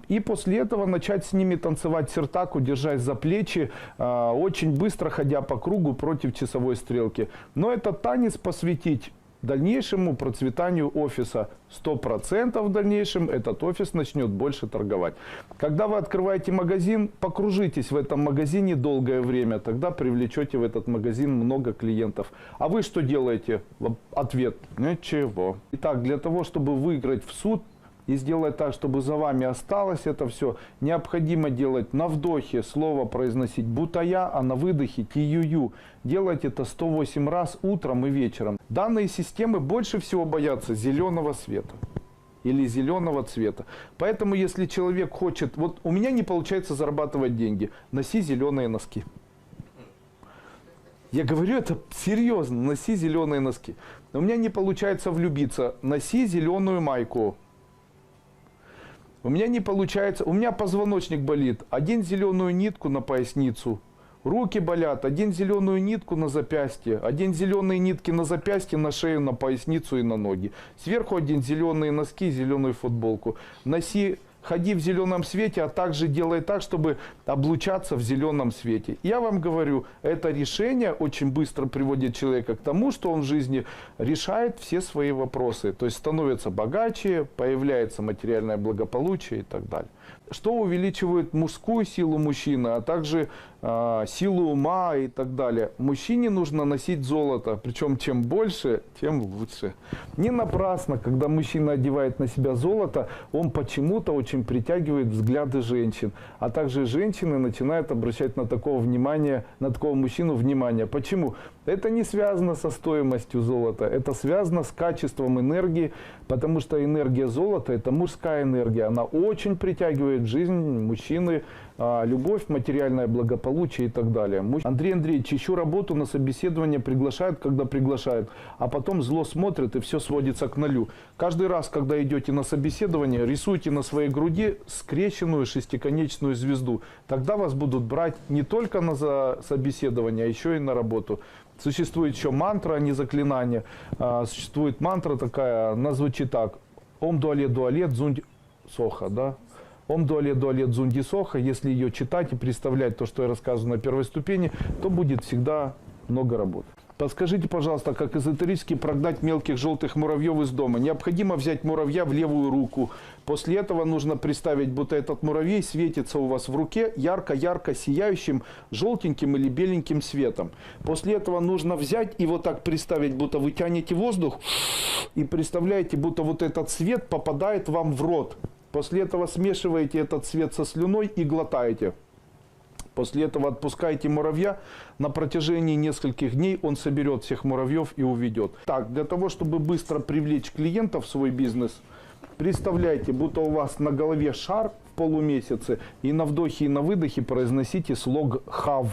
и после этого начать с ними танцевать сиртаку, держась за плечи, очень быстро ходя по кругу против часовой стрелки. Но этот танец посвятить дальнейшему процветанию офиса. 100% в дальнейшем этот офис начнет больше торговать. Когда вы открываете магазин, покружитесь в этом магазине долгое время, тогда привлечете в этот магазин много клиентов. А вы что делаете? Ответ: ничего. Итак, для того, чтобы выиграть в суд и сделать так, чтобы за вами осталось это все, необходимо делать на вдохе слово произносить бутая, а на выдохе тиюю. Делать это 108 раз утром и вечером. Данные системы больше всего боятся зеленого света или зеленого цвета. Поэтому, если человек хочет, вот у меня не получается зарабатывать деньги, носи зеленые носки. Я говорю это серьезно, носи зеленые носки. У меня не получается влюбиться, носи зеленую майку. У меня не получается, у меня позвоночник болит, одень зеленую нитку на поясницу. Руки болят, одень зеленую нитку на запястье, одень зеленые нитки на запястье, на шею, на поясницу и на ноги. Сверху одень зеленые носки, зеленую футболку. Носи, ходи в зеленом свете, а также делай так, чтобы облучаться в зеленом свете. Я вам говорю, это решение очень быстро приводит человека к тому, что он в жизни решает все свои вопросы. То есть становится богаче, появляется материальное благополучие и так далее. Что увеличивает мужскую силу мужчины, а также силу ума и так далее. Мужчине нужно носить золото, причем чем больше, тем лучше. Не напрасно, когда мужчина одевает на себя золото, он почему-то очень притягивает взгляды женщин. А также женщины начинают обращать на такого мужчину внимание. Почему? Это не связано со стоимостью золота, это связано с качеством энергии, потому что энергия золота – это мужская энергия. Она очень притягивает в жизнь мужчины любовь, материальное благополучие и так далее. Андрей Андреевич, ищу работу, на собеседование приглашают, когда приглашают, а потом зло смотрят и все сводится к нулю. Каждый раз, когда идете на собеседование, рисуйте на своей груди скрещенную шестиконечную звезду. Тогда вас будут брать не только на собеседование, а еще и на работу. Существует еще мантра, а не заклинание. Существует мантра такая, она звучит так. Ом дуалет дуалет зунди соха, да? Ом дуалет дуалет зунди соха. Если ее читать и представлять то, что я рассказываю на первой ступени, то будет всегда много работы. Подскажите, пожалуйста, как эзотерически прогнать мелких желтых муравьев из дома? Необходимо взять муравья в левую руку. После этого нужно представить, будто этот муравей светится у вас в руке ярко-ярко сияющим желтеньким или беленьким светом. После этого нужно взять и вот так представить, будто вы тянете воздух и представляете, будто вот этот свет попадает вам в рот. После этого смешиваете этот свет со слюной и глотаете. После этого отпускаете муравья, на протяжении нескольких дней он соберет всех муравьев и уведет. Так, для того, чтобы быстро привлечь клиентов в свой бизнес, представляйте, будто у вас на голове шар в полумесяце, и на вдохе и на выдохе произносите слог «хав».